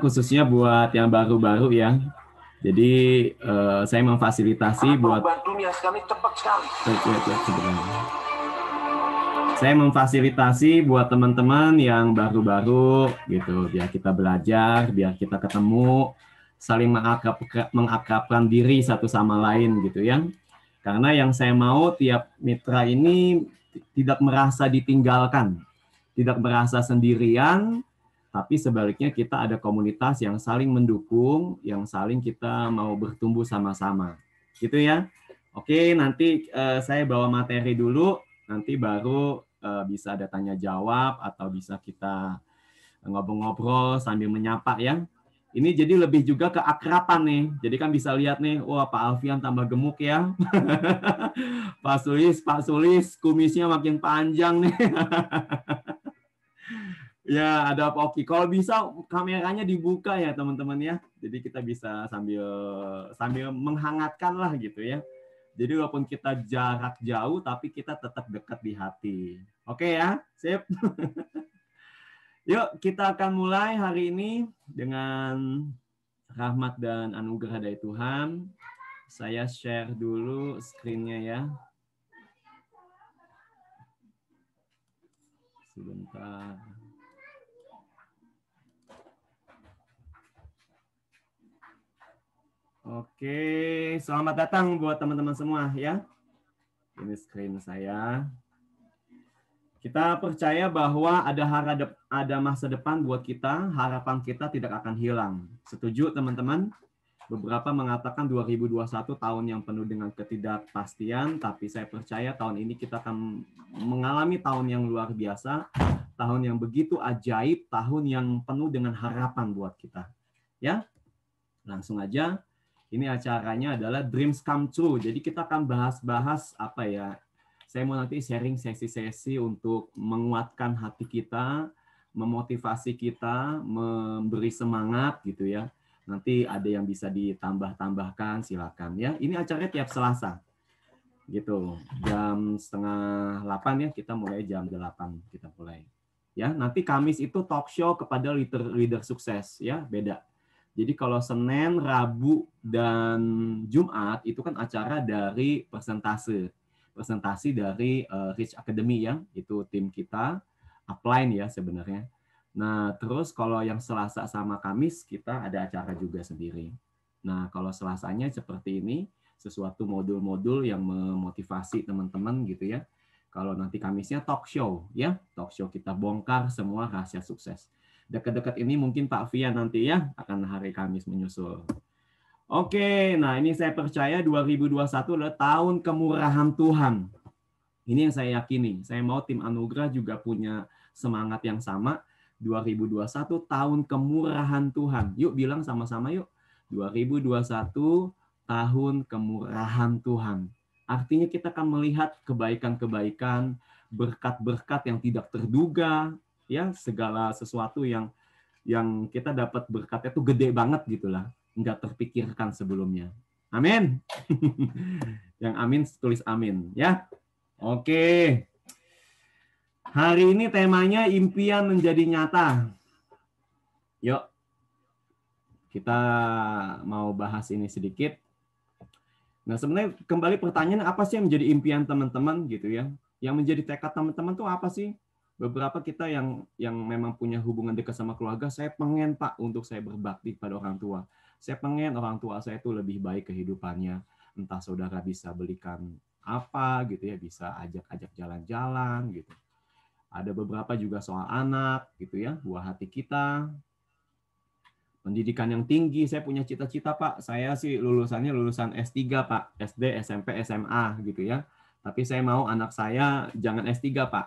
khususnya buat yang baru-baru ya. Jadi saya memfasilitasi buat bantunya sekali cepat sekali. Saya memfasilitasi buat teman-teman yang baru-baru gitu, biar kita belajar, biar kita ketemu, saling mengakrabkan diri satu sama lain gitu ya. Karena yang saya mau tiap mitra ini tidak merasa ditinggalkan, tidak merasa sendirian, tapi sebaliknya kita ada komunitas yang saling mendukung, yang saling kita mau bertumbuh sama-sama. Gitu ya. Oke, nanti saya bawa materi dulu, nanti baru bisa ada tanya jawab atau bisa kita ngobrol-ngobrol sambil menyapa ya. Ini jadi lebih juga keakraban nih. Jadi kan bisa lihat nih, wah Pak Alfian tambah gemuk ya. Pak Sulis, kumisnya makin panjang nih. Ya, ada Pak Oki. Kalau bisa kameranya dibuka ya teman-teman ya. Jadi kita bisa sambil menghangatkan lah gitu ya. Jadi walaupun kita jarak jauh, tapi kita tetap dekat di hati. Oke ya, sip. Yuk, kita akan mulai hari ini dengan rahmat dan anugerah dari Tuhan. Saya share dulu screen-nya ya. Sebentar. Oke, selamat datang buat teman-teman semua ya. Ini screen saya. Kita percaya bahwa ada masa depan buat kita, harapan kita tidak akan hilang. Setuju teman-teman? Beberapa mengatakan 2021 tahun yang penuh dengan ketidakpastian, tapi saya percaya tahun ini kita akan mengalami tahun yang luar biasa, tahun yang begitu ajaib, tahun yang penuh dengan harapan buat kita. Ya, langsung aja. Ini acaranya adalah Dreams Come True. Jadi kita akan bahas-bahas apa ya? Saya mau nanti sharing sesi-sesi untuk menguatkan hati kita, memotivasi kita, memberi semangat gitu ya. Nanti ada yang bisa ditambah-tambahkan, silakan ya. Ini acaranya tiap Selasa. Gitu. Jam 7:30 ya, kita mulai jam 8 kita mulai. Ya, nanti Kamis itu talk show kepada leader sukses ya, beda. Jadi kalau Senin, Rabu, dan Jumat itu kan acara dari presentasi dari Rich Academy ya, itu tim kita, upline ya sebenarnya. Nah, terus kalau yang Selasa sama Kamis kita ada acara juga sendiri. Nah, kalau Selasanya seperti ini, sesuatu modul-modul yang memotivasi teman-teman gitu ya. Kalau nanti Kamisnya talk show ya, talk show kita bongkar semua rahasia sukses. Dekat-dekat ini mungkin Pak Fian nanti ya akan hari Kamis menyusul. Oke, nah ini saya percaya 2021 adalah tahun kemurahan Tuhan. Ini yang saya yakini. Saya mau tim Anugerah juga punya semangat yang sama. 2021 tahun kemurahan Tuhan. Yuk bilang sama-sama yuk. 2021 tahun kemurahan Tuhan. Artinya kita akan melihat kebaikan-kebaikan, berkat-berkat yang tidak terduga, ya segala sesuatu yang kita dapat berkatnya itu gede banget gitulah, nggak terpikirkan sebelumnya. Amin. Yang amin tulis amin ya. Oke. Hari ini temanya impian menjadi nyata. Yuk. Kita mau bahas ini sedikit. Nah, sebenarnya kembali pertanyaan apa sih yang menjadi impian teman-teman gitu ya? Yang menjadi tekad teman-teman tuh apa sih? Beberapa kita yang memang punya hubungan dekat sama keluarga, saya pengen Pak untuk saya berbakti pada orang tua. Saya pengen orang tua saya itu lebih baik kehidupannya. Entah saudara bisa belikan apa gitu ya, bisa ajak-ajak jalan-jalan gitu. Ada beberapa juga soal anak gitu ya, buah hati kita. Pendidikan yang tinggi, saya punya cita-cita Pak. Saya sih lulusan S3 Pak, SD, SMP, SMA gitu ya. Tapi saya mau anak saya jangan S3 Pak.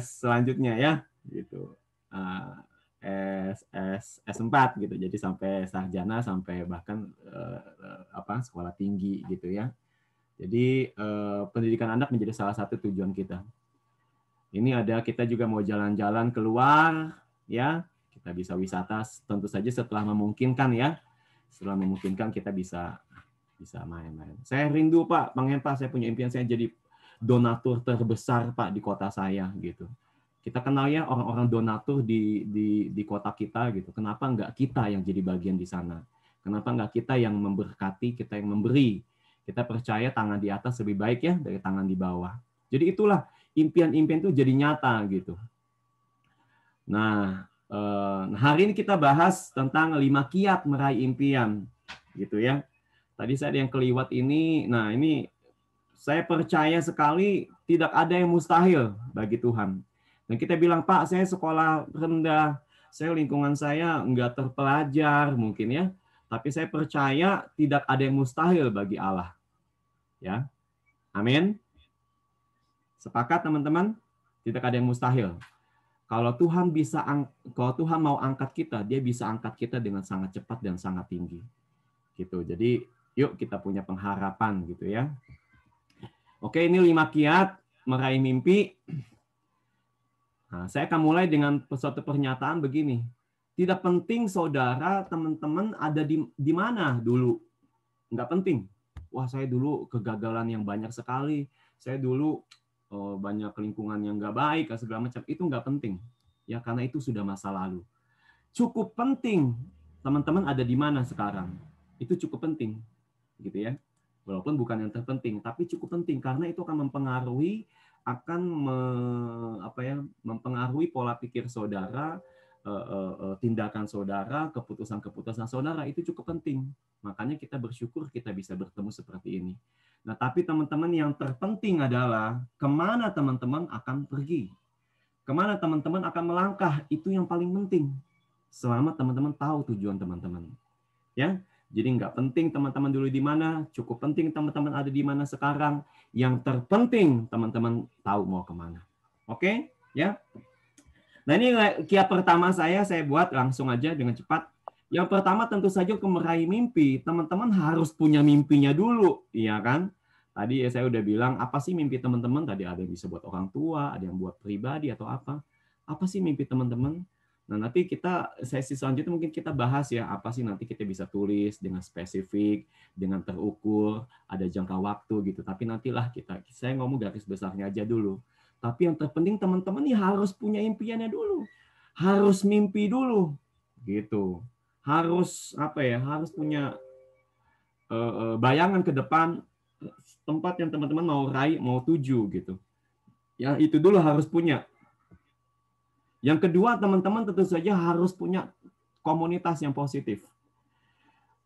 Selanjutnya ya gitu. S4 gitu. Jadi sampai sarjana sampai bahkan sekolah tinggi gitu ya. Jadi pendidikan anak menjadi salah satu tujuan kita. Ini ada kita juga mau jalan-jalan keluar ya. Kita bisa wisata tentu saja setelah memungkinkan ya. Setelah memungkinkan kita bisa main-main. Saya rindu Pak, pengen Pak, saya punya impian saya jadi donatur terbesar Pak di kota saya gitu. Kita kenal ya orang-orang donatur di kota kita gitu. Kenapa nggak kita yang jadi bagian di sana? Kenapa nggak kita yang memberkati, kita yang memberi? Kita percaya tangan di atas lebih baik ya dari tangan di bawah. Jadi itulah impian-impian itu jadi nyata gitu. Nah, hari ini kita bahas tentang 5 kiat meraih impian gitu ya. Tadi saya ada yang keliwat ini. Nah, ini saya percaya sekali tidak ada yang mustahil bagi Tuhan. Dan kita bilang, Pak, saya sekolah rendah, saya lingkungan saya enggak terpelajar mungkin ya. Tapi saya percaya tidak ada yang mustahil bagi Allah. Ya. Amin. Sepakat teman-teman? Tidak ada yang mustahil. Kalau Tuhan mau angkat kita, dia bisa angkat kita dengan sangat cepat dan sangat tinggi. Gitu. Jadi, yuk kita punya pengharapan gitu ya. Oke, ini 5 kiat meraih mimpi. Nah, saya akan mulai dengan suatu pernyataan begini. Tidak penting saudara, teman-teman ada di mana dulu. Nggak penting. Wah, saya dulu kegagalan yang banyak sekali. Saya dulu banyak lingkungan yang nggak baik, segala macam. Itu nggak penting. Ya, karena itu sudah masa lalu. Cukup penting teman-teman ada di mana sekarang. Itu cukup penting. Gitu ya. Walaupun bukan yang terpenting, tapi cukup penting karena itu akan mempengaruhi mempengaruhi pola pikir saudara, tindakan saudara, keputusan-keputusan saudara. Itu cukup penting. Makanya kita bersyukur kita bisa bertemu seperti ini. Nah, tapi teman-teman yang terpenting adalah kemana teman-teman akan pergi. Kemana teman-teman akan melangkah. Itu yang paling penting. Selama teman-teman tahu tujuan teman-teman. Ya, jadi nggak penting teman-teman dulu di mana, cukup penting teman-teman ada di mana sekarang. Yang terpenting teman-teman tahu mau kemana. Oke, ya. Nah, ini kiat pertama saya buat langsung aja dengan cepat. Yang pertama tentu saja untuk meraih mimpi, teman-teman harus punya mimpinya dulu, iya kan? Tadi saya udah bilang, apa sih mimpi teman-teman? Tadi ada yang bisa buat orang tua, ada yang buat pribadi atau apa. Apa sih mimpi teman-teman? Nah, nanti sesi selanjutnya mungkin kita bahas ya, apa sih nanti kita bisa tulis dengan spesifik, dengan terukur, ada jangka waktu gitu. Tapi nantilah saya ngomong garis besarnya aja dulu. Tapi yang terpenting teman-teman nih harus punya impiannya dulu. Harus mimpi dulu. Gitu. Harus harus punya bayangan ke depan tempat yang teman-teman mau raih, mau tuju gitu. Yang itu dulu harus punya. Yang kedua, teman-teman tentu saja harus punya komunitas yang positif.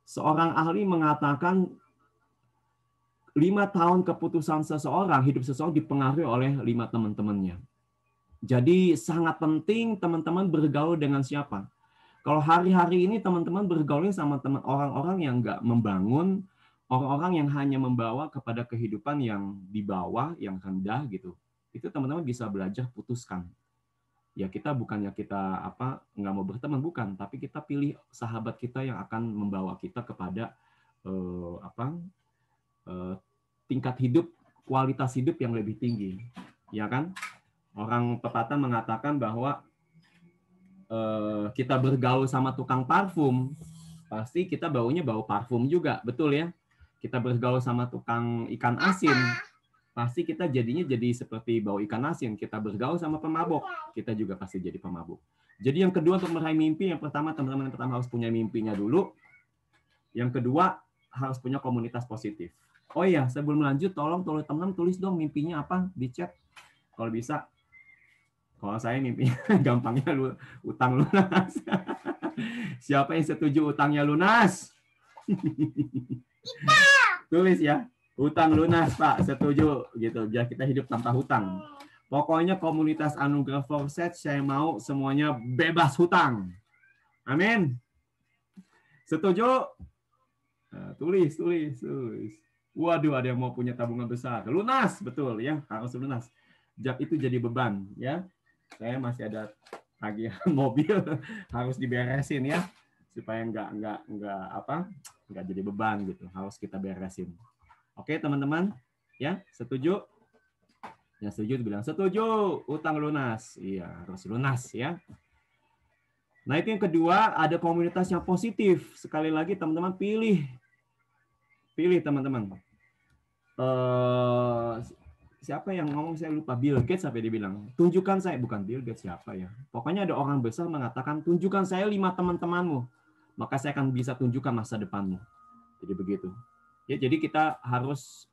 Seorang ahli mengatakan 5 tahun keputusan seseorang, hidup seseorang dipengaruhi oleh 5 teman-temannya. Jadi sangat penting teman-teman bergaul dengan siapa. Kalau hari-hari ini teman-teman bergaul sama orang-orang yang nggak membangun, orang-orang yang hanya membawa kepada kehidupan yang di bawah, yang rendah gitu. Itu teman-teman bisa belajar putuskan. Ya kita bukannya nggak mau berteman, bukan, tapi kita pilih sahabat kita yang akan membawa kita kepada tingkat hidup, kualitas hidup yang lebih tinggi, ya kan? Orang pepatah mengatakan bahwa kita bergaul sama tukang parfum, pasti kita baunya bau parfum juga, betul ya? Kita bergaul sama tukang ikan asin, pasti kita jadinya jadi seperti bau ikan asin. Kita bergaul sama pemabuk, kita juga pasti jadi pemabuk. Jadi yang kedua untuk meraih mimpi, yang pertama teman-teman harus punya mimpinya dulu. Yang kedua harus punya komunitas positif. Oh iya, sebelum lanjut tolong teman-teman tulis dong mimpinya apa di chat. Kalau bisa. Kalau saya mimpinya gampangnya utang lunas. Siapa yang setuju utangnya lunas? Tulis ya. Hutang lunas, Pak. Setuju gitu. Biar kita hidup tanpa hutang. Pokoknya komunitas Anugerah Forset saya mau semuanya bebas hutang. Amin. Setuju? Nah, tulis. Waduh, ada yang mau punya tabungan besar. Lunas, betul ya. Harus lunas. Itu jadi beban ya. Saya masih ada tagihan mobil harus diberesin ya. Supaya nggak jadi beban gitu. Harus kita beresin. Oke, teman-teman, ya, setuju? Yang setuju bilang setuju, utang lunas. Iya, harus lunas ya. Nah, itu yang kedua, ada komunitas yang positif. Sekali lagi, teman-teman pilih teman-teman. siapa yang ngomong saya lupa, Bill Gates sampai dia bilang, tunjukkan saya, bukan Bill Gates siapa ya. Pokoknya ada orang besar mengatakan, tunjukkan saya 5 teman-temanmu, maka saya akan bisa tunjukkan masa depanmu. Jadi begitu. Ya, jadi kita harus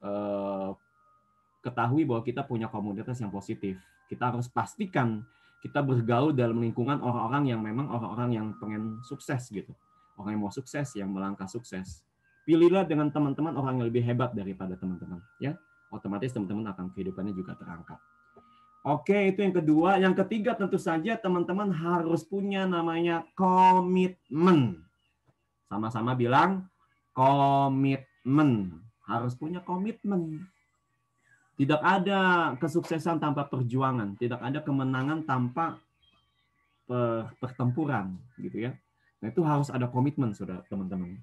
ketahui bahwa kita punya komunitas yang positif. Kita harus pastikan kita bergaul dalam lingkungan orang-orang yang memang orang-orang yang pengen sukses gitu. Orang yang mau sukses, yang melangkah sukses. Pilihlah dengan teman-teman orang yang lebih hebat daripada teman-teman, ya. Otomatis teman-teman akan kehidupannya juga terangkat. Oke, itu yang kedua. Yang ketiga tentu saja teman-teman harus punya namanya komitmen. Sama-sama bilang komitmen. Harus punya komitmen. Tidak ada kesuksesan tanpa perjuangan, tidak ada kemenangan tanpa pertempuran, gitu ya. Nah, itu harus ada komitmen, saudara, teman-teman.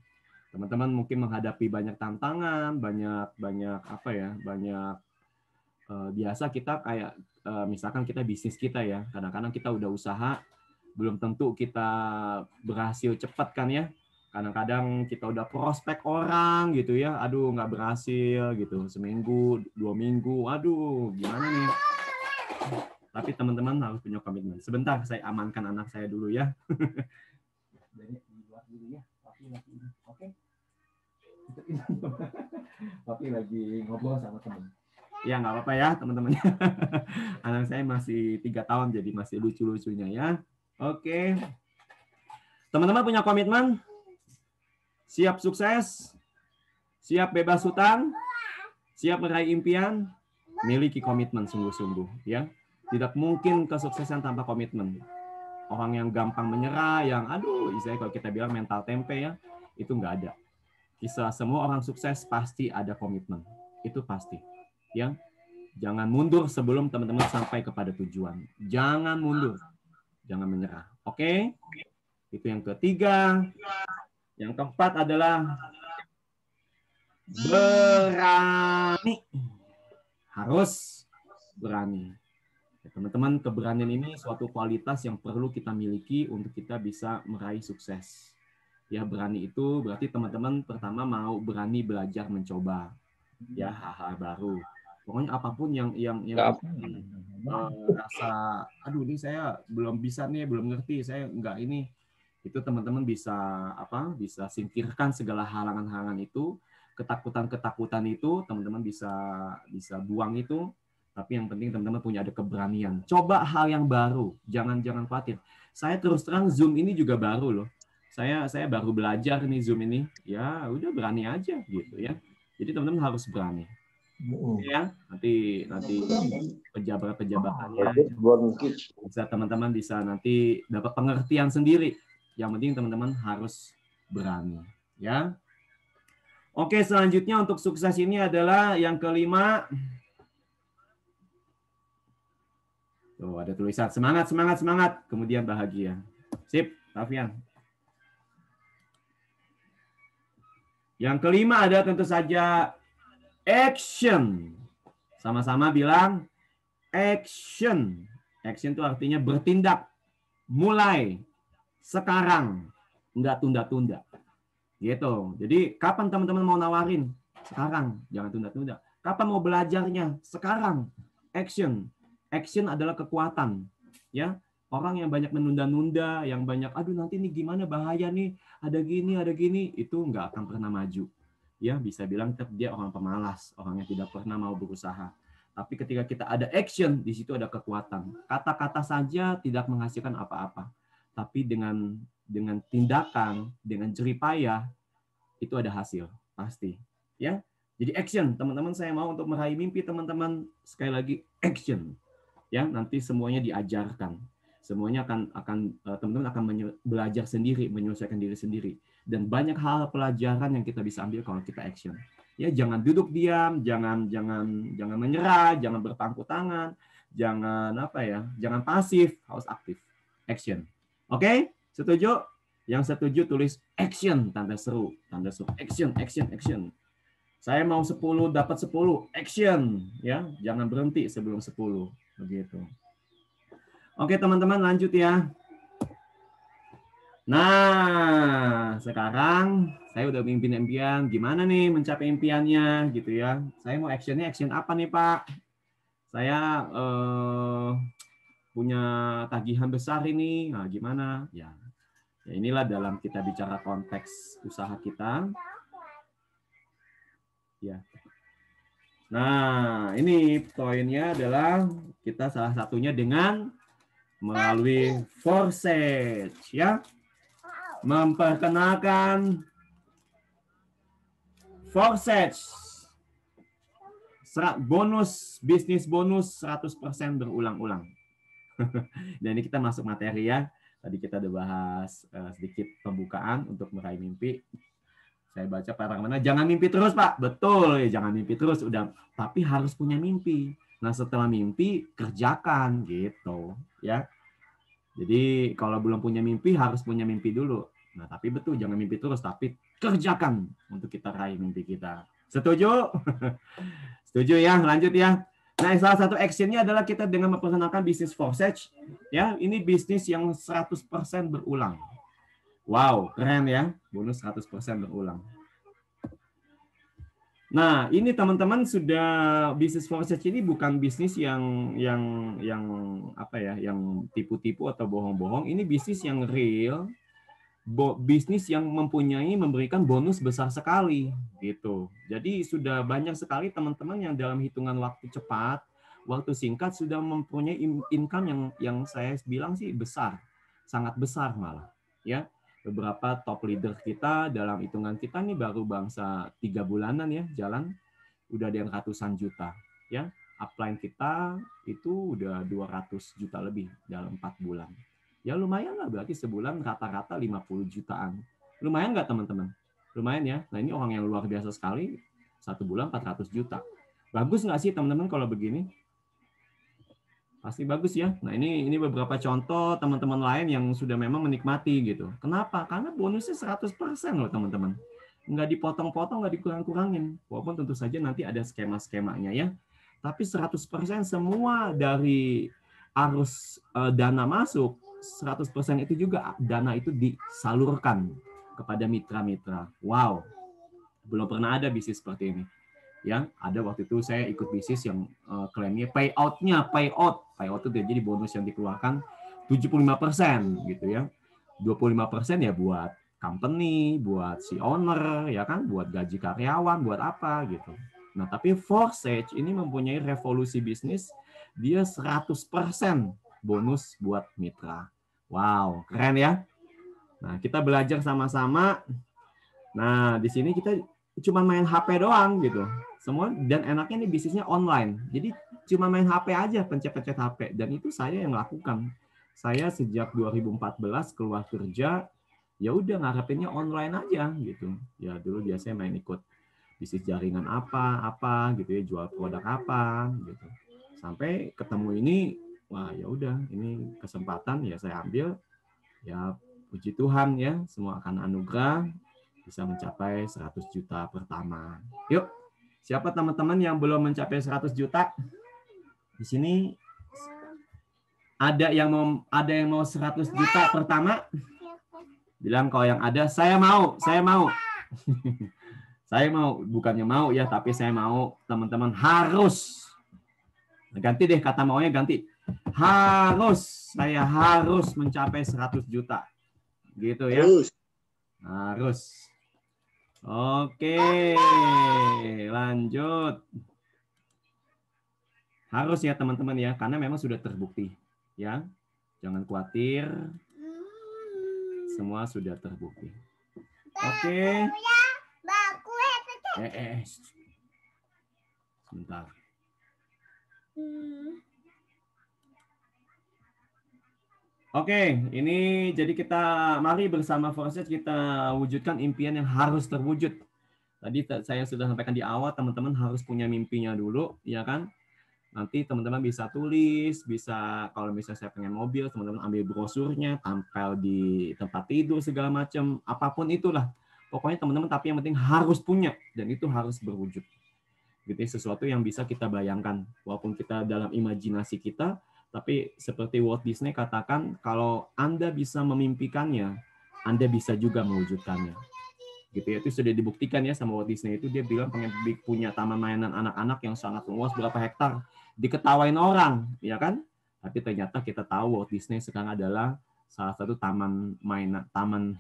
Teman-teman mungkin menghadapi banyak tantangan, banyak apa ya, banyak biasa kita kayak misalkan kita bisnis kita ya, kadang-kadang kita udah usaha, belum tentu kita berhasil cepat kan ya. Kadang-kadang kita udah prospek orang gitu ya, aduh nggak berhasil gitu, seminggu, 2 minggu, aduh gimana nih. Tapi teman-teman harus punya komitmen. Sebentar, saya amankan anak saya dulu ya. Oke. Tapi lagi ngobrol sama teman. Ya nggak apa-apa ya teman-teman. Anak saya masih 3 tahun, jadi masih lucu-lucunya ya. Oke. Teman-teman punya komitmen? Siap sukses, siap bebas hutang, siap meraih impian, miliki komitmen sungguh-sungguh, ya. Tidak mungkin kesuksesan tanpa komitmen. Orang yang gampang menyerah, yang aduh, istilahnya kalau kita bilang mental tempe ya, itu nggak ada. Kisah semua orang sukses pasti ada komitmen, itu pasti, ya. Jangan mundur sebelum teman-teman sampai kepada tujuan. Jangan mundur, jangan menyerah. Oke? Itu yang ketiga. Yang keempat adalah berani. Harus berani. Teman-teman, keberanian ini suatu kualitas yang perlu kita miliki untuk kita bisa meraih sukses. Ya, berani itu berarti teman-teman pertama mau berani belajar mencoba. Ya, hal-hal baru. Pokoknya apapun yang rasa, aduh ini saya belum bisa nih, belum ngerti, saya enggak ini. Itu teman-teman bisa singkirkan segala halangan-halangan itu, ketakutan-ketakutan itu teman-teman bisa buang itu. Tapi yang penting teman-teman punya ada keberanian. Coba hal yang baru, jangan khawatir. Saya terus terang Zoom ini juga baru loh. Saya baru belajar nih Zoom ini. Ya udah berani aja gitu ya. Jadi teman-teman harus berani. Ya, nanti pejabat-pejabatannya bisa teman-teman bisa nanti dapat pengertian sendiri. Yang penting teman-teman harus berani, ya. Oke, selanjutnya untuk sukses ini adalah yang kelima. Tuh, ada tulisan semangat, semangat, semangat, kemudian bahagia. Sip, Tafian. Yang kelima ada tentu saja action. Sama-sama bilang action. Action itu artinya bertindak. Mulai. Sekarang, nggak tunda-tunda, gitu. Jadi kapan teman-teman mau nawarin? Sekarang, jangan tunda-tunda. Kapan mau belajarnya? Sekarang, action. Action adalah kekuatan, ya. Orang yang banyak menunda-nunda, yang banyak, aduh nanti nih gimana bahaya nih, ada gini, itu nggak akan pernah maju. Ya, bisa bilang dia orang pemalas, orang yang tidak pernah mau berusaha. Tapi ketika kita ada action, di situ ada kekuatan. Kata-kata saja tidak menghasilkan apa-apa. Tapi dengan tindakan, dengan jeripayah, itu ada hasil, pasti. Ya, jadi action, teman-teman. Saya mau untuk meraih mimpi teman-teman, sekali lagi action. Ya, nanti semuanya diajarkan. Semuanya akan teman-teman akan belajar sendiri, menyelesaikan diri sendiri. Dan banyak hal pelajaran yang kita bisa ambil kalau kita action. Ya, jangan duduk diam, jangan menyerah, jangan berpangku tangan, jangan pasif, harus aktif. Action. Oke, setuju? Yang setuju tulis action, tanda seru, action. Saya mau 10 dapat 10, action, ya. Jangan berhenti sebelum 10, begitu. Oke, teman-teman lanjut ya. Nah, sekarang saya udah mimpin impian, gimana nih mencapai impiannya gitu ya. Saya mau action apa nih, Pak? saya punya tagihan besar ini, nah gimana? Ya inilah dalam kita bicara konteks usaha kita. Ya. Nah, ini poinnya adalah kita salah satunya dengan melalui Forsage, ya, memperkenalkan Forsage, bisnis bonus 100% berulang-ulang. Dan ini kita masuk materi ya. Tadi kita udah bahas sedikit pembukaan untuk meraih mimpi. Saya baca paragraf mana, jangan mimpi terus Pak. Betul ya, jangan mimpi terus. Udah, tapi harus punya mimpi. Nah setelah mimpi kerjakan gitu ya. Jadi kalau belum punya mimpi harus punya mimpi dulu. Nah tapi betul jangan mimpi terus, tapi kerjakan untuk kita raih mimpi kita. Setuju? Setuju ya, lanjut ya. Nah, salah satu actionnya adalah kita dengan memperkenalkan bisnis Forsage. Ya, ini bisnis yang 100% berulang. Wow, keren ya. Bonus 100% berulang. Nah, ini teman-teman sudah bisnis Forsage ini bukan bisnis yang apa ya, yang tipu-tipu atau bohong-bohong. Ini bisnis yang real. Bisnis yang memberikan bonus besar sekali gitu. Jadi sudah banyak sekali teman-teman yang dalam hitungan waktu cepat, waktu singkat sudah mempunyai income yang saya bilang sih besar, sangat besar malah. Ya, beberapa top leader kita dalam hitungan kita nih baru bangsa 3 bulanan ya jalan, udah ada yang ratusan juta. Ya, upline kita itu udah 200 juta lebih dalam 4 bulan. Ya lumayan lah, berarti sebulan rata-rata 50 jutaan. Lumayan nggak teman-teman? Lumayan ya. Nah ini orang yang luar biasa sekali, 1 bulan 400 juta. Bagus nggak sih teman-teman kalau begini? Pasti bagus ya. Nah ini beberapa contoh teman-teman lain yang sudah memang menikmati gitu. Kenapa? Karena bonusnya 100% loh teman-teman. Nggak dipotong-potong, nggak dikurang-kurangin. Walaupun tentu saja nanti ada skema-skemanya ya. Tapi 100% semua dari arus dana masuk, 100% itu juga dana itu disalurkan kepada mitra-mitra. Wow, belum pernah ada bisnis seperti ini. Ya, ada waktu itu saya ikut bisnis yang klaimnya payout itu jadi bonus yang dikeluarkan 75% gitu ya. 25% ya buat company, buat si owner, ya kan, buat gaji karyawan, buat apa gitu. Nah, tapi Forsage ini mempunyai revolusi bisnis, dia 100% bonus buat mitra. Wow, keren ya. Nah, kita belajar sama-sama. Nah, di sini kita cuma main HP doang gitu. Semua, dan enaknya ini bisnisnya online. Jadi cuma main HP aja, pencet-pencet HP. Dan itu saya yang lakukan. Saya sejak 2014 keluar kerja, ya udah ngarepinnya online aja gitu. Ya dulu biasanya main ikut bisnis jaringan apa gitu ya, jual produk apa gitu. Sampai ketemu ini, wah ya udah ini kesempatan ya saya ambil. Ya puji Tuhan ya, semua akan anugerah bisa mencapai 100 juta pertama. Yuk, siapa teman-teman yang belum mencapai 100 juta? Di sini ada yang mau 100 juta pertama? Bilang kalau yang ada, saya mau. Saya mau, bukannya mau ya, tapi saya mau teman-teman harus. Ganti deh kata maunya, ganti. Saya harus mencapai 100 juta. Gitu ya. Harus. Oke, lanjut. Harus ya teman-teman ya, karena memang sudah terbukti. Ya, jangan khawatir. Semua sudah terbukti. Oke. Sebentar. Oke, ini jadi kita mari bersama Forsage kita wujudkan impian yang harus terwujud. Tadi saya sudah sampaikan di awal, teman-teman harus punya mimpinya dulu, ya kan? Nanti teman-teman bisa tulis, bisa kalau misalnya saya pengen mobil, teman-teman ambil brosurnya, tampil di tempat tidur segala macam, apapun itulah. Pokoknya teman-teman tapi yang penting harus punya dan itu harus berwujud. Gitu, sesuatu yang bisa kita bayangkan walaupun kita dalam imajinasi kita, tapi seperti Walt Disney katakan kalau Anda bisa memimpikannya, Anda bisa juga mewujudkannya. gitu ya. Itu sudah dibuktikan ya sama Walt Disney. Itu dia bilang pengen punya taman mainan anak-anak yang sangat luas berapa hektar, diketawain orang, ya kan? Tapi ternyata kita tahu Walt Disney sekarang adalah salah satu taman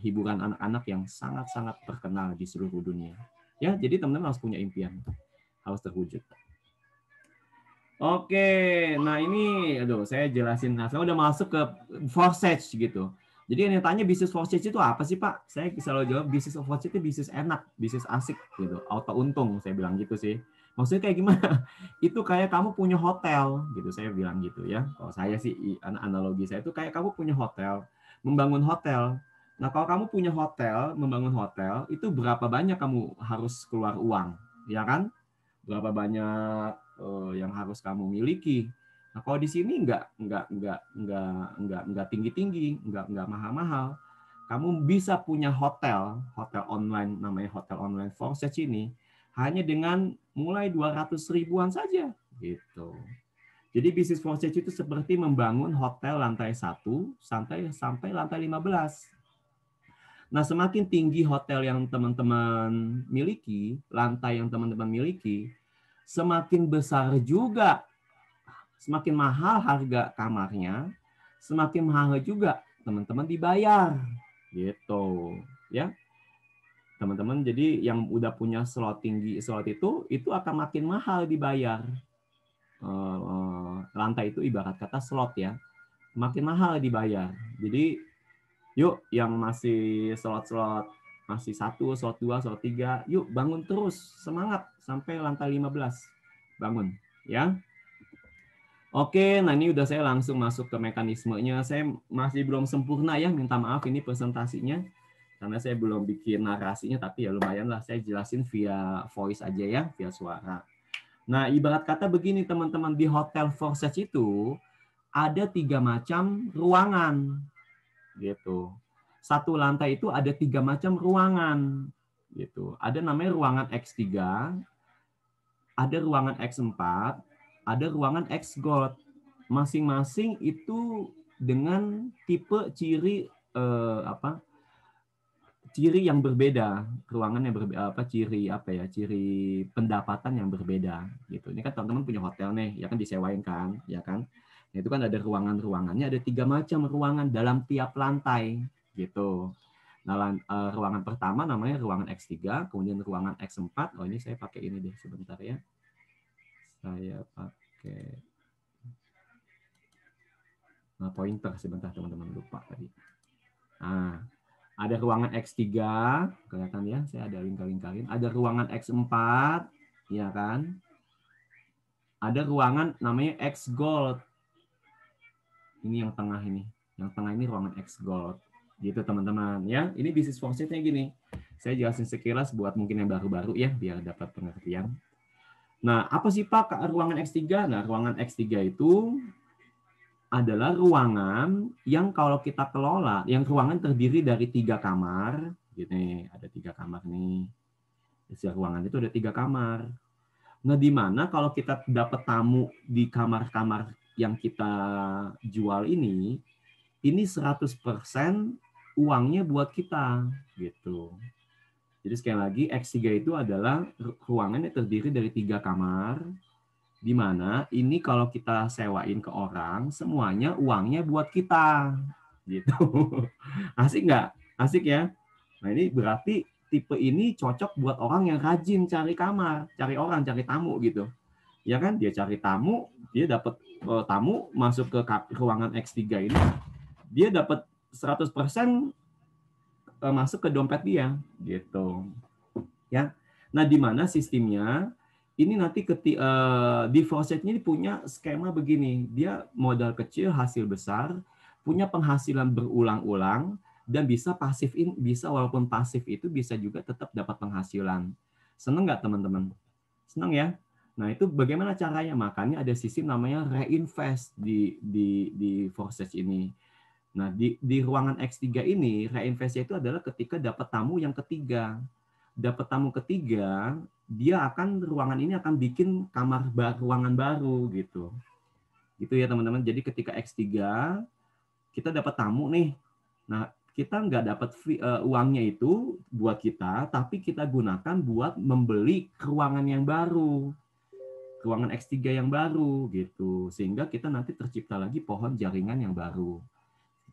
hiburan anak-anak yang sangat-sangat terkenal di seluruh dunia. Ya, jadi teman-teman harus punya impian, harus terwujud. Oke, nah ini, saya jelasin. Nah, saya udah masuk ke Forsage gitu. Jadi yang tanya bisnis Forsage itu apa sih Pak? Saya selalu jawab bisnis Forsage itu bisnis enak, bisnis asik gitu, auto untung. Saya bilang gitu sih. Maksudnya kayak gimana? Itu kayak kamu punya hotel gitu, saya bilang gitu ya. Kalau saya sih analogi saya itu kayak kamu punya hotel, membangun hotel. Nah kalau kamu punya hotel, membangun hotel, itu berapa banyak kamu harus keluar uang, ya kan? Berapa banyak yang harus kamu miliki. Nah, kalau di sini nggak tinggi-tinggi, nggak mahal-mahal. Kamu bisa punya hotel online, namanya hotel online Forsage ini, hanya dengan mulai 200 ribuan saja, gitu. Jadi bisnis Forsage itu seperti membangun hotel lantai 1 sampai lantai 15. Nah, semakin tinggi hotel yang teman-teman miliki, lantai yang teman-teman miliki, semakin besar juga, semakin mahal harga kamarnya, semakin mahal juga teman-teman dibayar, gitu, ya. Teman-teman, jadi yang udah punya slot tinggi, slot itu akan makin mahal dibayar. Lantai itu ibarat kata slot ya, makin mahal dibayar. Jadi yuk yang masih slot-slot masih 1, slot 2, slot 3, yuk bangun terus, semangat sampai lantai 15. Bangun, ya. Oke, nah ini udah saya langsung masuk ke mekanismenya. Saya masih belum sempurna ya, minta maaf ini presentasinya. Karena saya belum bikin narasinya, tapi ya lumayan lah saya jelasin via voice aja ya, via suara. Nah, ibarat kata begini teman-teman, di Hotel Forsage itu ada 3 macam ruangan. Gitu. Satu lantai itu ada 3 macam ruangan. Gitu. Ada namanya ruangan X3, ada ruangan X4, ada ruangan X Gold. Masing-masing itu dengan tipe ciri ciri yang berbeda, ruangan yang berbeda, ciri pendapatan yang berbeda gitu. Ini kan teman-teman punya hotel nih, ya kan disewain kan, ya kan. Nah, itu kan ada ruangannya ada 3 macam ruangan dalam tiap lantai gitu. Nah, ruangan pertama namanya ruangan X3, kemudian ruangan X4. Oh, ini saya pakai ini deh sebentar ya. Saya pakai pointer sebentar teman-teman, lupa tadi. Nah, ada ruangan X3, kelihatan ya, saya ada lingkarin. Ada ruangan X4, ya kan? Ada ruangan namanya X Gold. Ini yang tengah ini. Yang tengah ini ruangan X Gold. Gitu teman-teman ya. Ini bisnis Forsage-nya gini. Saya jelasin sekilas buat mungkin yang baru-baru ya, biar dapat pengertian. Nah, apa sih Pak ruangan X3? Nah, ruangan X3 itu adalah ruangan yang kalau kita kelola, yang ruangan terdiri dari 3 kamar, gitu, ada 3 kamar nih. Di ruangan itu ada 3 kamar. Nah, di mana kalau kita dapat tamu di kamar-kamar yang kita jual ini 100% uangnya buat kita, gitu. Jadi sekali lagi X3 itu adalah ruangan yang terdiri dari 3 kamar. Di mana ini kalau kita sewain ke orang, semuanya uangnya buat kita. Gitu. Asik nggak? Asik ya? Nah ini berarti tipe ini cocok buat orang yang rajin cari kamar, cari orang, cari tamu gitu. Ya kan? Dia cari tamu, dia dapat tamu masuk ke ruangan X3 ini, dia dapat 100% masuk ke dompet dia. Gitu. Ya. Nah di mana sistemnya? Ini nanti di Forsage ini punya skema begini. Dia modal kecil, hasil besar, punya penghasilan berulang-ulang, dan bisa walaupun pasif itu bisa juga tetap dapat penghasilan. Seneng nggak teman-teman? Seneng ya? Nah itu bagaimana caranya? Makanya ada sistem namanya reinvest di Forsage ini. Nah di ruangan X3 ini, reinvestnya itu adalah ketika dapat tamu yang ketiga. Dapat tamu ketiga, ruangan ini akan bikin ruangan baru gitu. Gitu ya teman-teman. Jadi ketika X3 kita dapat tamu nih. Nah, kita nggak dapat uangnya itu buat kita, tapi kita gunakan buat membeli ruangan yang baru, ruangan X3 yang baru gitu, sehingga kita nanti tercipta lagi pohon jaringan yang baru,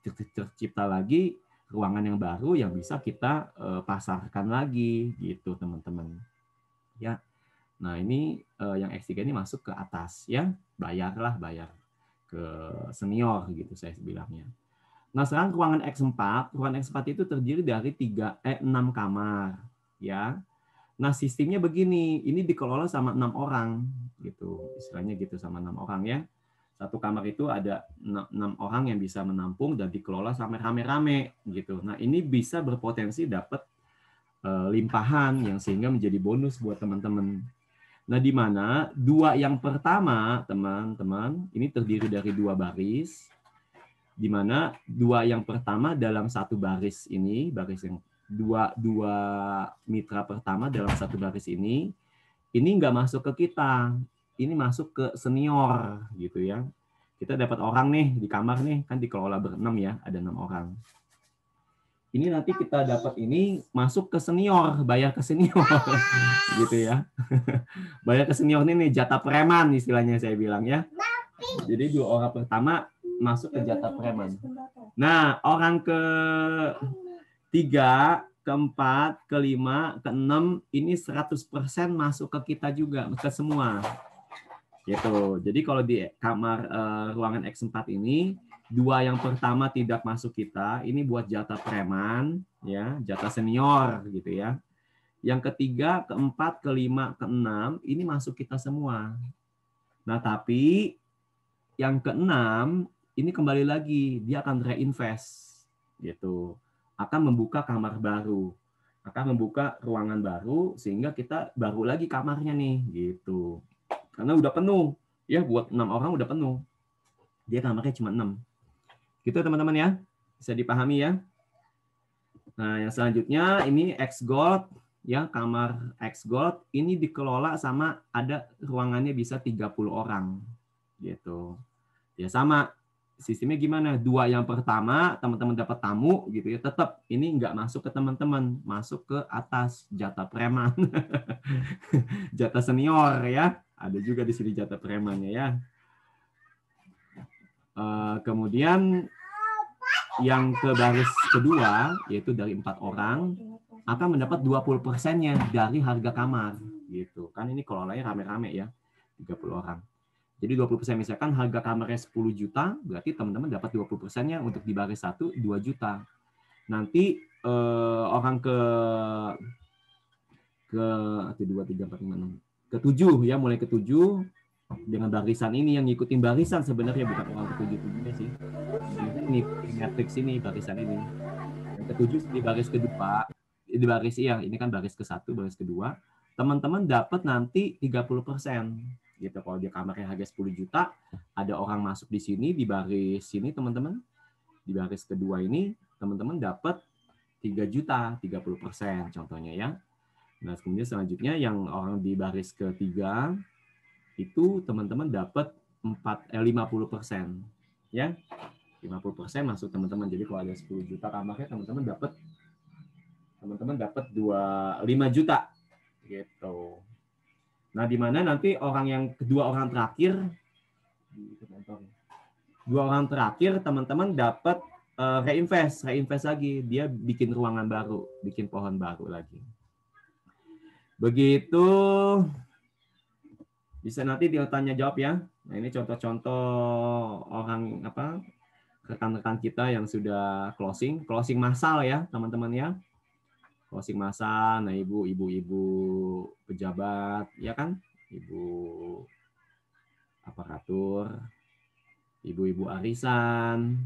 tercipta lagi ruangan yang baru yang bisa kita pasarkan lagi gitu teman-teman ya. Nah ini yang X3 ini masuk ke atas ya, bayar ke senior gitu saya bilangnya. Nah sekarang ruangan X4 itu terdiri dari 6 kamar ya. Nah sistemnya begini, ini dikelola sama 6 orang gitu, istilahnya gitu, sama 6 orang ya. Satu kamar itu ada 6 orang yang bisa menampung dan dikelola sampai rame-rame gitu. Nah ini bisa berpotensi dapat limpahan yang sehingga menjadi bonus buat teman-teman. Nah di mana 2 yang pertama teman-teman ini terdiri dari 2 baris, di mana 2 yang pertama dalam satu baris ini, baris yang dua mitra pertama dalam satu baris ini nggak masuk ke kita, ini masuk ke senior gitu ya. Kita dapat orang nih di kamar nih, kan dikelola ber-6 ya, ada 6 orang. Ini nanti kita dapat ini masuk ke senior, bayar ke senior gitu ya. Bayar ke senior ini jatah preman istilahnya saya bilang ya. Jadi 2 orang pertama masuk ke jatah preman. Nah, orang ke-3, ke-4, ke-5, ke-6 ini 100% masuk ke kita juga, ke semua. Gitu. Jadi kalau di kamar ruangan X4 ini 2 yang pertama tidak masuk kita, ini buat jatah preman ya, jatah senior gitu ya. Yang ke-3, ke-4, ke-5, ke-6 ini masuk kita semua. Nah, tapi yang ke-6 ini kembali lagi dia akan reinvest gitu. Akan membuka kamar baru. Akan membuka ruangan baru sehingga kita baru lagi kamarnya nih gitu. Karena udah penuh. Ya, buat 6 orang udah penuh. Dia kamarnya cuma 6. Gitu teman-teman ya. Bisa dipahami ya. Nah, yang selanjutnya ini X Gold ya, kamar X Gold ini dikelola sama ada ruangannya bisa 30 orang gitu. Ya sama sistemnya gimana? 2 yang pertama teman-teman dapat tamu gitu ya, tetap ini nggak masuk ke teman-teman, masuk ke atas jatah preman. Jatah senior ya. Ada juga di sini jatah premannya ya. Kemudian yang ke baris kedua yaitu dari 4 orang akan mendapat 20%-nya dari harga kamar gitu. Kan ini kelolanya rame-rame ya. 30 orang. Jadi 20% misalkan harga kamarnya 10 juta, berarti teman-teman dapat 20%-nya untuk di baris 1 2 juta. Nanti orang ke 1 2 3 4 5 6 ke-7 ya, mulai ke-7 dengan barisan ini yang ngikutin barisan sebenarnya bukan orang ke-7 sih. Ini matrix ini barisan ini. Yang ke-7 di baris kedua, di baris ini kan baris ke-1, baris kedua, teman-teman dapat nanti 30%. Gitu. Kalau dia kamarnya harga 10 juta, ada orang masuk di sini di baris sini teman-teman. Di baris kedua ini teman-teman dapat 3 juta, 30% contohnya ya. Nah, kemudian selanjutnya yang orang di baris ketiga itu teman-teman dapat 50% ya. 50% masuk teman-teman. Jadi kalau ada 10 juta kamarnya teman-teman dapat 5 juta gitu. Nah, di mana nanti kedua orang terakhir teman-teman dapat reinvest lagi, dia bikin ruangan baru, bikin pohon baru lagi. Begitu. Bisa nanti ditanya jawab ya. Nah, ini contoh-contoh orang rekan-rekan kita yang sudah closing massal ya, teman-teman ya. Closing massal, nah ibu-ibu pejabat ya kan, ibu aparatur, ibu-ibu arisan.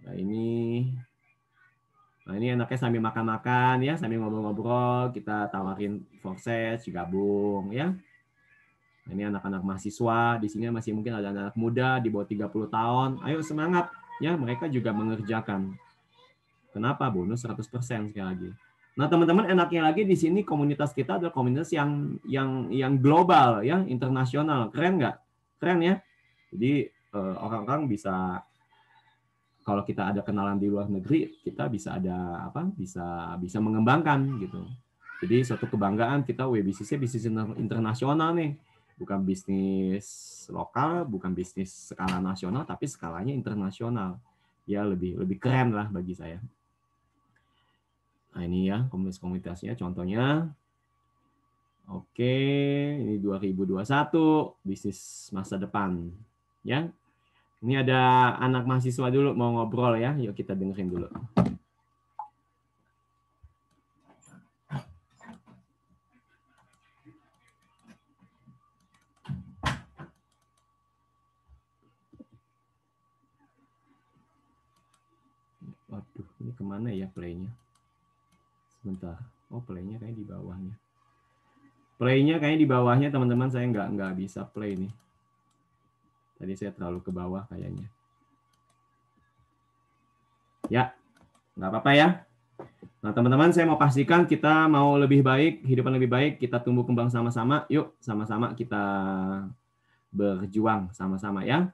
Nah ini enaknya sambil makan-makan ya, sambil ngobrol-ngobrol, kita tawarin forces gabung ya. Nah, ini anak-anak mahasiswa, di sini masih mungkin ada anak muda di bawah 30 tahun. Ayo semangat ya, mereka juga mengerjakan. Kenapa? Bonus 100% sekali lagi. Nah, teman-teman enaknya lagi di sini komunitas kita adalah komunitas yang global ya, internasional. Keren nggak? Keren ya. Jadi orang-orang bisa kalau kita ada kenalan di luar negeri, kita bisa ada apa? Bisa mengembangkan gitu. Jadi suatu kebanggaan kita bisnisnya bisnis internasional nih. Bukan bisnis lokal, bukan bisnis skala nasional, tapi skalanya internasional. Ya lebih keren lah bagi saya. Nah ini ya komunitas-komunitasnya contohnya. Oke, ini 2021 bisnis masa depan. Ya. Ini ada anak mahasiswa dulu mau ngobrol ya. Yuk kita dengerin dulu. Waduh, ini kemana ya play-nya? Sebentar. Oh, play-nya kayak di bawahnya. Play-nya kayaknya di bawahnya, teman-teman. Saya nggak bisa play nih. Tadi saya terlalu ke bawah kayaknya. Ya, nggak apa-apa ya. Nah, teman-teman, saya mau pastikan kita mau lebih baik, kehidupan lebih baik, kita tumbuh kembang sama-sama. Yuk, sama-sama kita berjuang sama-sama ya.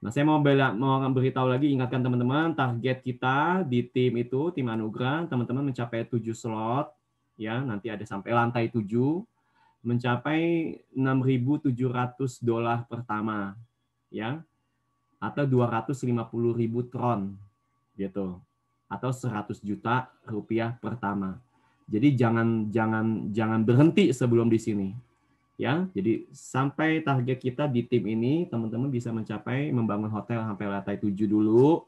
Nah, saya mau beritahu lagi, ingatkan teman-teman, target kita di tim itu, tim Anugerah, teman-teman mencapai 7 slot, ya, nanti ada sampai lantai 7, mencapai $6.700 pertama, ya, atau 250.000 tron, gitu, atau 100 juta rupiah pertama. Jadi jangan berhenti sebelum di sini. Ya, jadi sampai target kita di tim ini teman-teman bisa mencapai membangun hotel sampai lantai 7 dulu.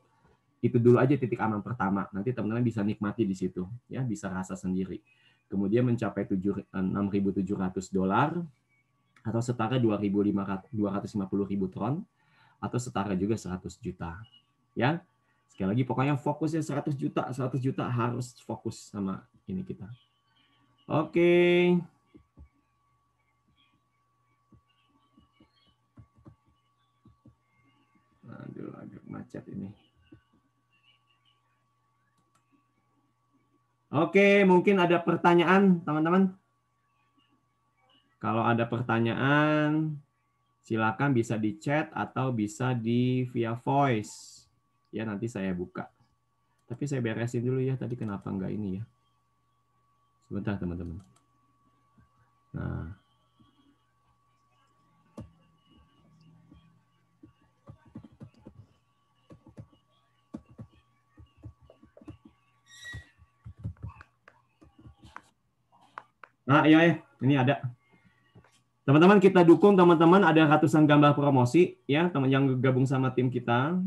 Itu dulu aja titik aman pertama. Nanti teman-teman bisa nikmati di situ, ya, bisa rasa sendiri. Kemudian mencapai $6.700 atau setara 250.000 tron atau setara juga 100 juta. Ya. Sekali lagi pokoknya fokusnya 100 juta harus fokus sama ini kita. Oke. Aduh, agak macet ini. Oke, mungkin ada pertanyaan, teman-teman. Kalau ada pertanyaan, silakan bisa di chat atau bisa di via voice. Ya, nanti saya buka. Tapi saya beresin dulu ya, tadi kenapa enggak ini ya. Sebentar, teman-teman. Nah. Nah, iya, ini ada. Teman-teman kita dukung, teman-teman ada ratusan gambar promosi ya, teman yang gabung sama tim kita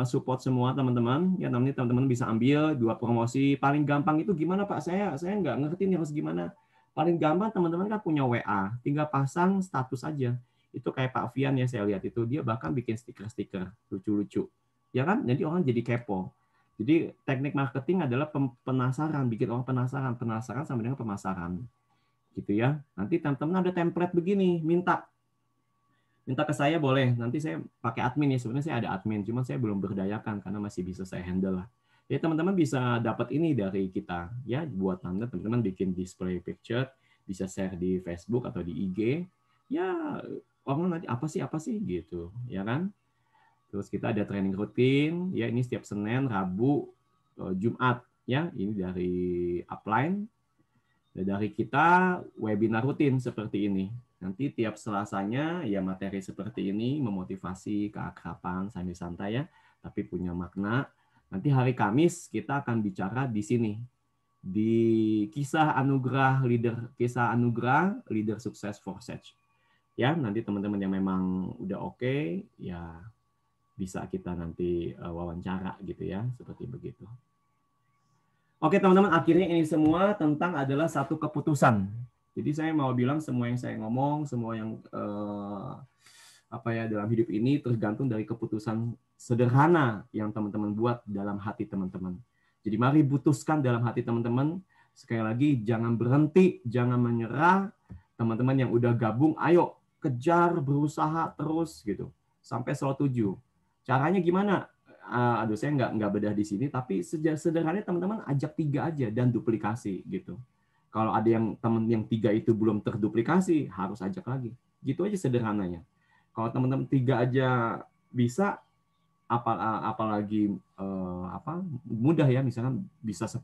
support semua teman-teman ya. Nanti teman-teman bisa ambil 2 promosi. Paling gampang itu gimana Pak? Saya nggak ngerti nih harus gimana. Paling gampang teman-teman kan punya WA, tinggal pasang status aja. Itu kayak Pak Fian ya, saya lihat itu dia bahkan bikin stiker-stiker lucu-lucu ya kan, jadi orang jadi kepo. Jadi teknik marketing adalah penasaran, bikin orang penasaran sama dengan pemasaran gitu ya. Nanti teman-teman ada template begini, minta ke saya boleh. Nanti saya pakai admin ya. Sebenarnya saya ada admin, cuman saya belum berdayakan karena masih bisa saya handle lah. Ya teman-teman bisa dapat ini dari kita ya, buat Anda teman-teman bikin display picture, bisa share di Facebook atau di IG. Ya orang nanti apa sih gitu, ya kan? Terus kita ada training rutin ya, ini setiap Senin, Rabu, Jumat ya. Ini dari upline. Dari kita webinar rutin seperti ini. Nanti tiap Selasanya ya materi seperti ini memotivasi keakraban sambil santai ya, tapi punya makna. Nanti hari Kamis kita akan bicara di sini di kisah anugerah leader sukses for Sage. Ya, nanti teman-teman yang memang udah oke ya bisa kita nanti wawancara gitu ya, seperti begitu. Oke teman-teman, akhirnya ini semua tentang adalah satu keputusan. Jadi saya mau bilang semua yang saya ngomong, semua yang dalam hidup ini tergantung dari keputusan sederhana yang teman-teman buat dalam hati teman-teman. Jadi mari putuskan dalam hati teman-teman. Sekali lagi, jangan berhenti, jangan menyerah. Teman-teman yang udah gabung, ayo kejar, berusaha terus gitu sampai slot 7. Caranya gimana? Saya nggak bedah di sini, tapi sederhananya teman-teman ajak 3 aja dan duplikasi gitu. Kalau ada yang teman yang 3 itu belum terduplikasi, harus ajak lagi. Gitu aja sederhananya. Kalau teman-teman 3 aja bisa, apalagi mudah ya, misalkan bisa 10,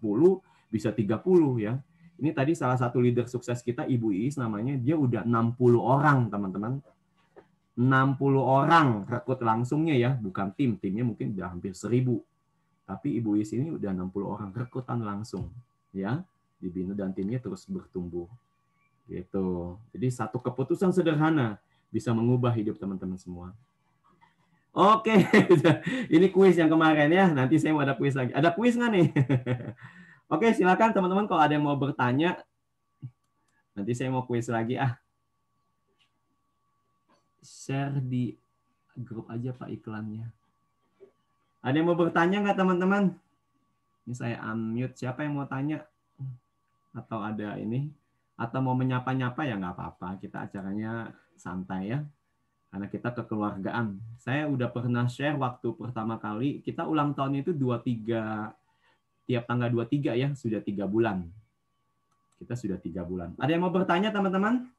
bisa 30 ya. Ini tadi salah satu leader sukses kita, Ibu Iis namanya, dia udah 60 orang, teman-teman. 60 orang rekrut langsungnya ya, bukan tim. Timnya mungkin udah hampir 1000. Tapi Ibu Iis ini udah 60 orang rekrutan langsung ya, dibina dan timnya terus bertumbuh. Gitu. Jadi satu keputusan sederhana bisa mengubah hidup teman-teman semua. Oke, ini kuis yang kemarin ya. Nanti saya mau ada kuis lagi. Ada kuis nggak nih? Oke, silakan teman-teman kalau ada yang mau bertanya. Nanti saya mau kuis lagi ah. Share di grup aja Pak iklannya. Ada yang mau bertanya nggak teman-teman? Ini saya unmute. Siapa yang mau tanya? Atau ada ini? Atau mau menyapa-nyapa ya nggak apa-apa. Kita acaranya santai ya. Karena kita kekeluargaan. Saya udah pernah share waktu pertama kali. Kita ulang tahun itu 23, tiap tanggal 23 ya. Sudah 3 bulan. Kita sudah 3 bulan. Ada yang mau bertanya teman-teman?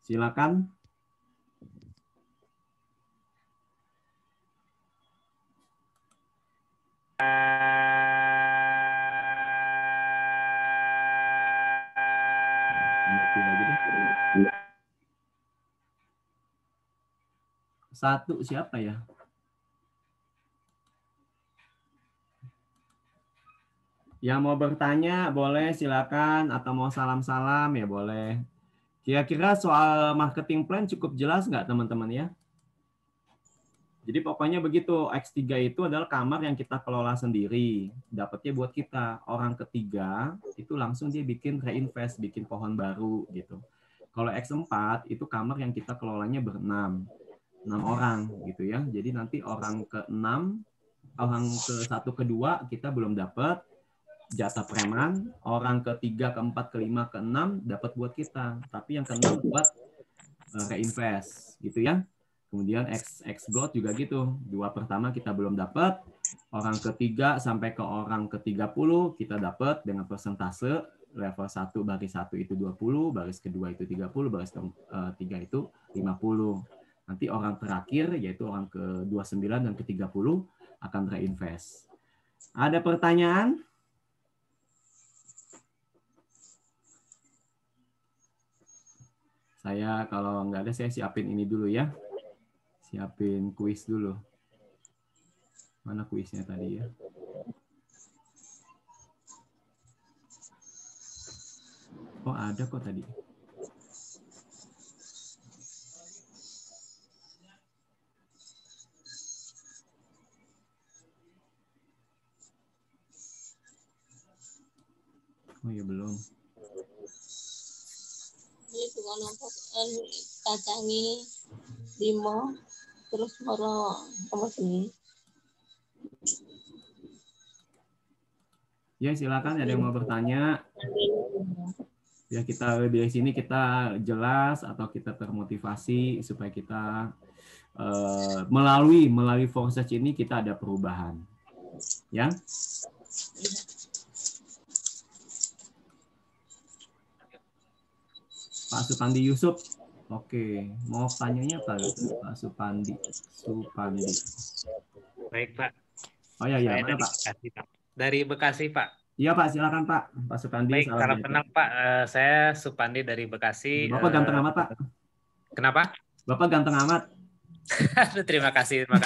Silakan. Satu siapa ya? Yang mau bertanya boleh silakan, atau mau salam-salam ya boleh. Kira-kira soal marketing plan cukup jelas nggak teman-teman ya? Jadi pokoknya begitu, X3 itu adalah kamar yang kita kelola sendiri. Dapatnya buat kita. Orang ketiga itu langsung dia bikin reinvest, bikin pohon baru gitu. Kalau X4 itu kamar yang kita kelolanya berenam. 6 orang gitu ya. Jadi nanti orang ke-6, orang ke-1, ke-2 kita belum dapat jatah preman, orang ke-3, ke-4, ke-5, ke-6 dapat buat kita. Tapi yang ke-6 buat reinvest gitu ya. Kemudian X God juga gitu. 2 pertama kita belum dapat, orang ketiga sampai ke orang ke-30 kita dapat dengan persentase. Level 1 baris 1 itu 20, baris kedua itu 30, baris ketiga itu 50. Nanti orang terakhir yaitu orang ke-29 dan ke-30 akan reinvest. Ada pertanyaan? Saya kalau nggak ada saya siapin ini dulu ya. Siapin kuis dulu. Mana kuisnya tadi ya? Oh ada kok tadi. Oh ya belum. Ini juga nampak kacangi limo terus moro apa sini? Ya silakan ada yang mau bertanya. Ya kita di sini kita jelas atau kita termotivasi supaya kita melalui proses ini kita ada perubahan. Ya. Pak Supandi Yusuf. Oke, mau tanyanya Pak Supandi. Baik, Pak. Oh ya, Saya mana Pak? Bekasi, Pak? Dari Bekasi, Pak. Iya Pak, silakan Pak. Pak Supandi. Baik, salam kenal Pak. Saya Supandi dari Bekasi. Bapak ganteng amat Pak. Kenapa? Bapak ganteng amat. Terima kasih Pak.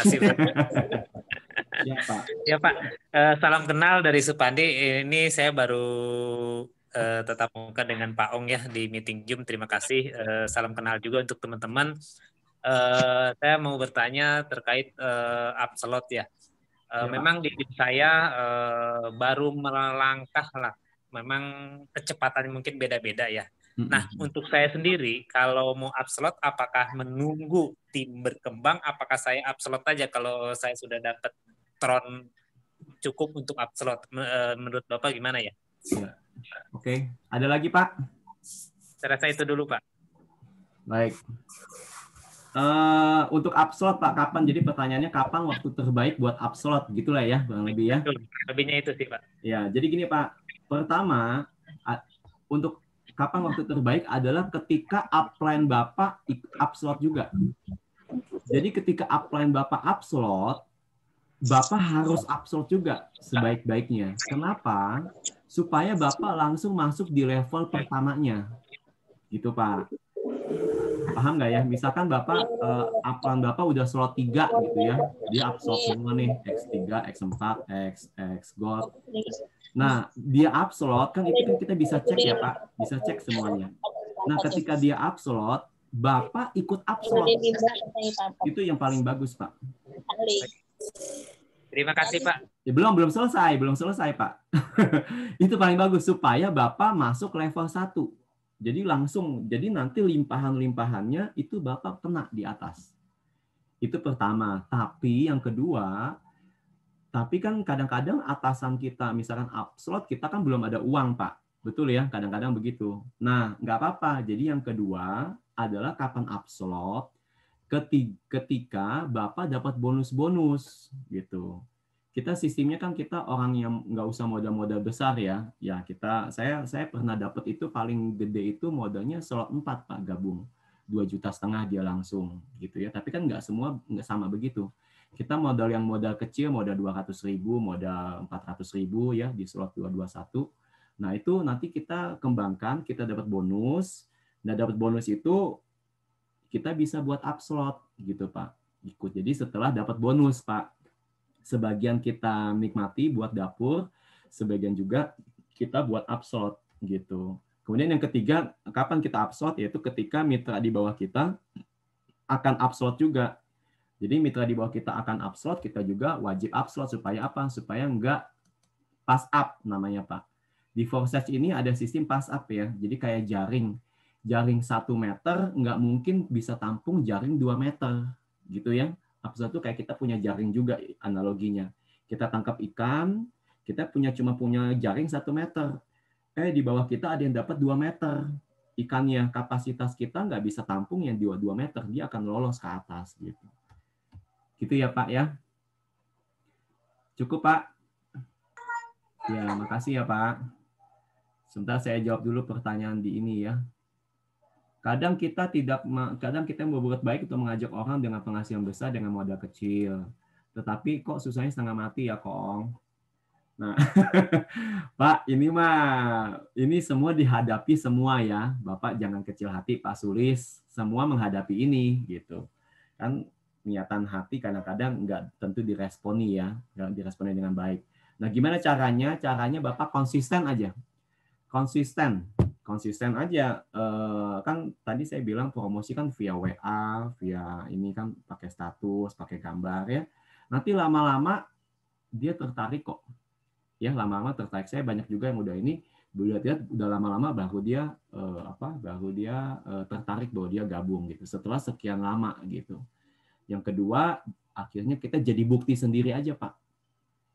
Ya Pak. Ya Pak, salam kenal dari Supandi. Ini saya baru tetap muka dengan Pak Ong ya di meeting Zoom. Terima kasih. Salam kenal juga untuk teman-teman. Saya mau bertanya terkait Upslot ya. Memang di tim saya baru melangkah lah. Memang kecepatannya mungkin beda-beda ya. Nah, untuk saya sendiri, kalau mau upslot, apakah menunggu tim berkembang? Apakah saya upslot aja kalau saya sudah dapat tron cukup untuk upslot? Menurut Bapak gimana ya? Ya. Oke, ada lagi Pak? Saya rasa itu dulu Pak. Baik. Untuk upslot Pak, kapan? Jadi pertanyaannya kapan waktu terbaik buat upslot? Gitulah ya, kurang lebih ya. Lebihnya itu sih Pak. Ya, jadi gini Pak. Pertama, untuk kapan waktu terbaik adalah ketika upline Bapak upslot juga. Jadi ketika upline Bapak upload, Bapak harus upload juga sebaik-baiknya. Kenapa? Supaya Bapak langsung masuk di level pertamanya. Gitu, Pak. Paham nggak ya? Misalkan Bapak, upline Bapak udah slot 3 gitu ya. Dia upload semua nih, X3, X4, X Gold. Nah, dia upload, kan itu kan kita bisa cek ya, Pak. Bisa cek semuanya. Nah, ketika dia upload, Bapak ikut upload. Itu yang paling bagus, Pak. Terima kasih, Pak. Ya, belum selesai, Pak. Itu paling bagus supaya Bapak masuk level 1. Jadi jadi nanti limpahan-limpahannya itu Bapak kena di atas. Itu pertama. Tapi yang kedua, tapi kan kadang-kadang atasan kita, misalkan upslot, kita kan belum ada uang, Pak. Betul ya, kadang-kadang begitu. Nah, nggak apa-apa. Jadi yang kedua adalah kapan upslot, ketika Bapak dapat bonus-bonus gitu. Kita sistemnya kan kita orang yang nggak usah modal-modal besar ya. Ya saya pernah dapat itu paling gede itu modalnya slot 4 Pak, gabung 2,5 juta dia langsung gitu ya. Tapi kan nggak sama begitu. Kita modal kecil, modal 200.000, modal 400.000 ya di slot 221. Nah itu nanti kita kembangkan, kita dapat bonus. Nah dapat bonus itu kita bisa buat upslot gitu Pak. Ikut. Jadi setelah dapat bonus Pak, sebagian kita nikmati buat dapur, sebagian juga kita buat upslot gitu. Kemudian yang ketiga, kapan kita upslot? Yaitu ketika mitra di bawah kita akan upslot juga. Jadi mitra di bawah kita akan upslot, kita juga wajib upslot supaya apa? Supaya enggak pass up namanya Pak. Di Forsearch ini ada sistem pass up ya. Jadi kayak jaring. Jaring 1 meter nggak mungkin bisa tampung jaring 2 meter. Gitu ya. Upslot itu kayak kita punya jaring juga analoginya. Kita tangkap ikan, kita cuma punya jaring 1 meter. Di bawah kita ada yang dapat 2 meter. Ikannya, kapasitas kita nggak bisa tampung yang 2 meter. Dia akan lolos ke atas. Gitu. Gitu ya Pak ya. Cukup Pak. Ya, makasih ya Pak. Sebentar saya jawab dulu pertanyaan di ini ya. Kadang kita mau berbuat baik untuk mengajak orang dengan penghasilan besar dengan modal kecil. Tetapi kok susahnya setengah mati ya Kong. Nah, Pak, ini semua dihadapi semua ya. Bapak jangan kecil hati Pak Sulis, semua menghadapi ini gitu. Kan niatan hati kadang-kadang nggak tentu diresponi ya, nggak diresponi dengan baik. Nah, gimana caranya? Caranya Bapak konsisten aja. Konsisten aja. Kan tadi saya bilang promosi kan via WA, via ini kan pakai status, pakai gambar ya. Nanti lama-lama dia tertarik kok. Ya, lama-lama tertarik. Saya banyak juga yang udah ini, lihat udah lama-lama baru dia tertarik bahwa dia gabung gitu. Setelah sekian lama gitu. Yang kedua, akhirnya kita jadi bukti sendiri aja, Pak.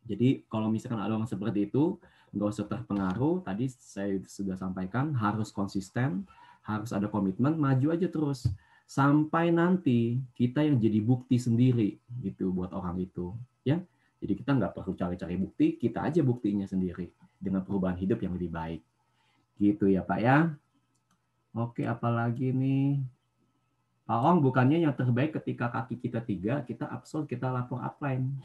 Jadi kalau misalkan ada orang seperti itu, nggak usah terpengaruh. Tadi saya sudah sampaikan, harus konsisten, harus ada komitmen, maju aja terus. Sampai nanti kita yang jadi bukti sendiri gitu buat orang itu. Ya, jadi kita nggak perlu cari-cari bukti, kita aja buktinya sendiri dengan perubahan hidup yang lebih baik. Gitu ya Pak ya. Oke, apalagi nih? Pak Ong, bukannya yang terbaik ketika kaki kita 3, kita upload, kita lapor upline.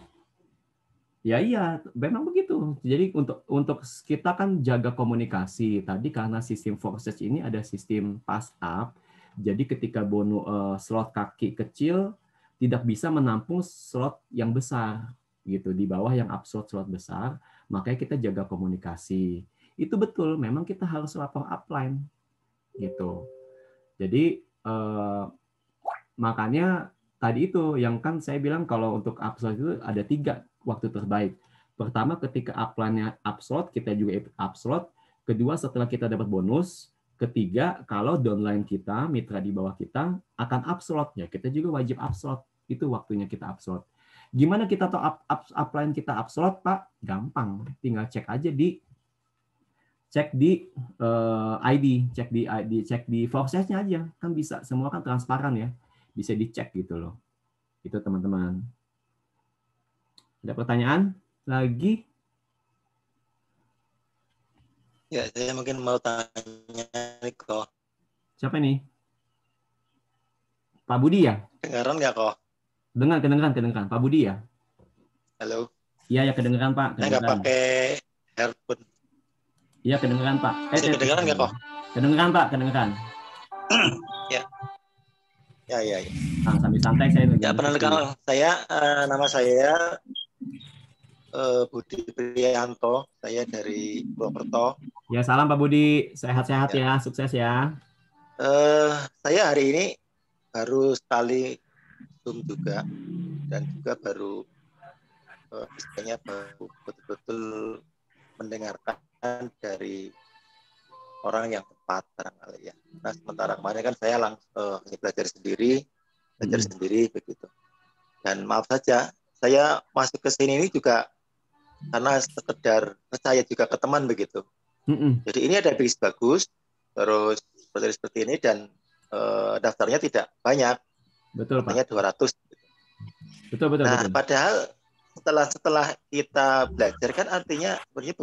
Ya iya, memang begitu. Jadi untuk kita kan jaga komunikasi. Tadi karena sistem Forsearch ini ada sistem pass up, jadi ketika slot kaki kecil tidak bisa menampung slot yang besar gitu di bawah yang upload slot besar, makanya kita jaga komunikasi. Itu betul, memang kita harus lapor upline gitu. Jadi makanya tadi itu yang kan saya bilang kalau untuk upslot itu ada 3 waktu terbaik. Pertama ketika upline-nya upslot, kita juga upslot. Kedua setelah kita dapat bonus. Ketiga kalau downline kita, mitra di bawah kita akan upslot ya, kita juga wajib upslot. Itu waktunya kita upslot. Gimana kita tahu upline kita upslot, Pak? Gampang, tinggal cek aja di ID, cek di Forsearch-nya aja, kan bisa, semua kan transparan ya. Bisa dicek gitu loh. Itu teman-teman. Ada pertanyaan lagi? Ya, saya mungkin mau tanya nih kok. Siapa nih? Pak Budi ya? Dengaran nggak kok? Kedengeran. Pak Budi ya? Halo? Iya, ya kedengeran Pak. Saya nggak Kedengeran. pakai earphone. Iya, kedengeran Pak. Masih kedengeran nggak kok? Kedengeran Pak, kedengeran. Ya. Nah, sambil santai saya. Ya, pendengar saya, nama saya Budi Priyanto. Saya dari Purwokerto. Ya, salam Pak Budi. Sehat-sehat ya, sukses ya. Saya hari ini baru sekali Zoom juga, dan juga baru istilahnya baru betul-betul mendengarkan dari orang yang tepat barangkali ya. Nah, sementara kemarin kan saya langsung belajar sendiri begitu. Dan maaf saja, saya masuk ke sini ini juga karena sekedar percaya juga ke teman begitu. Jadi ini ada bis bagus, terus seperti ini, dan daftarnya tidak banyak. Betul Pak. Hanya 200. Betul. Nah, padahal setelah kita belajar kan artinya sebenarnya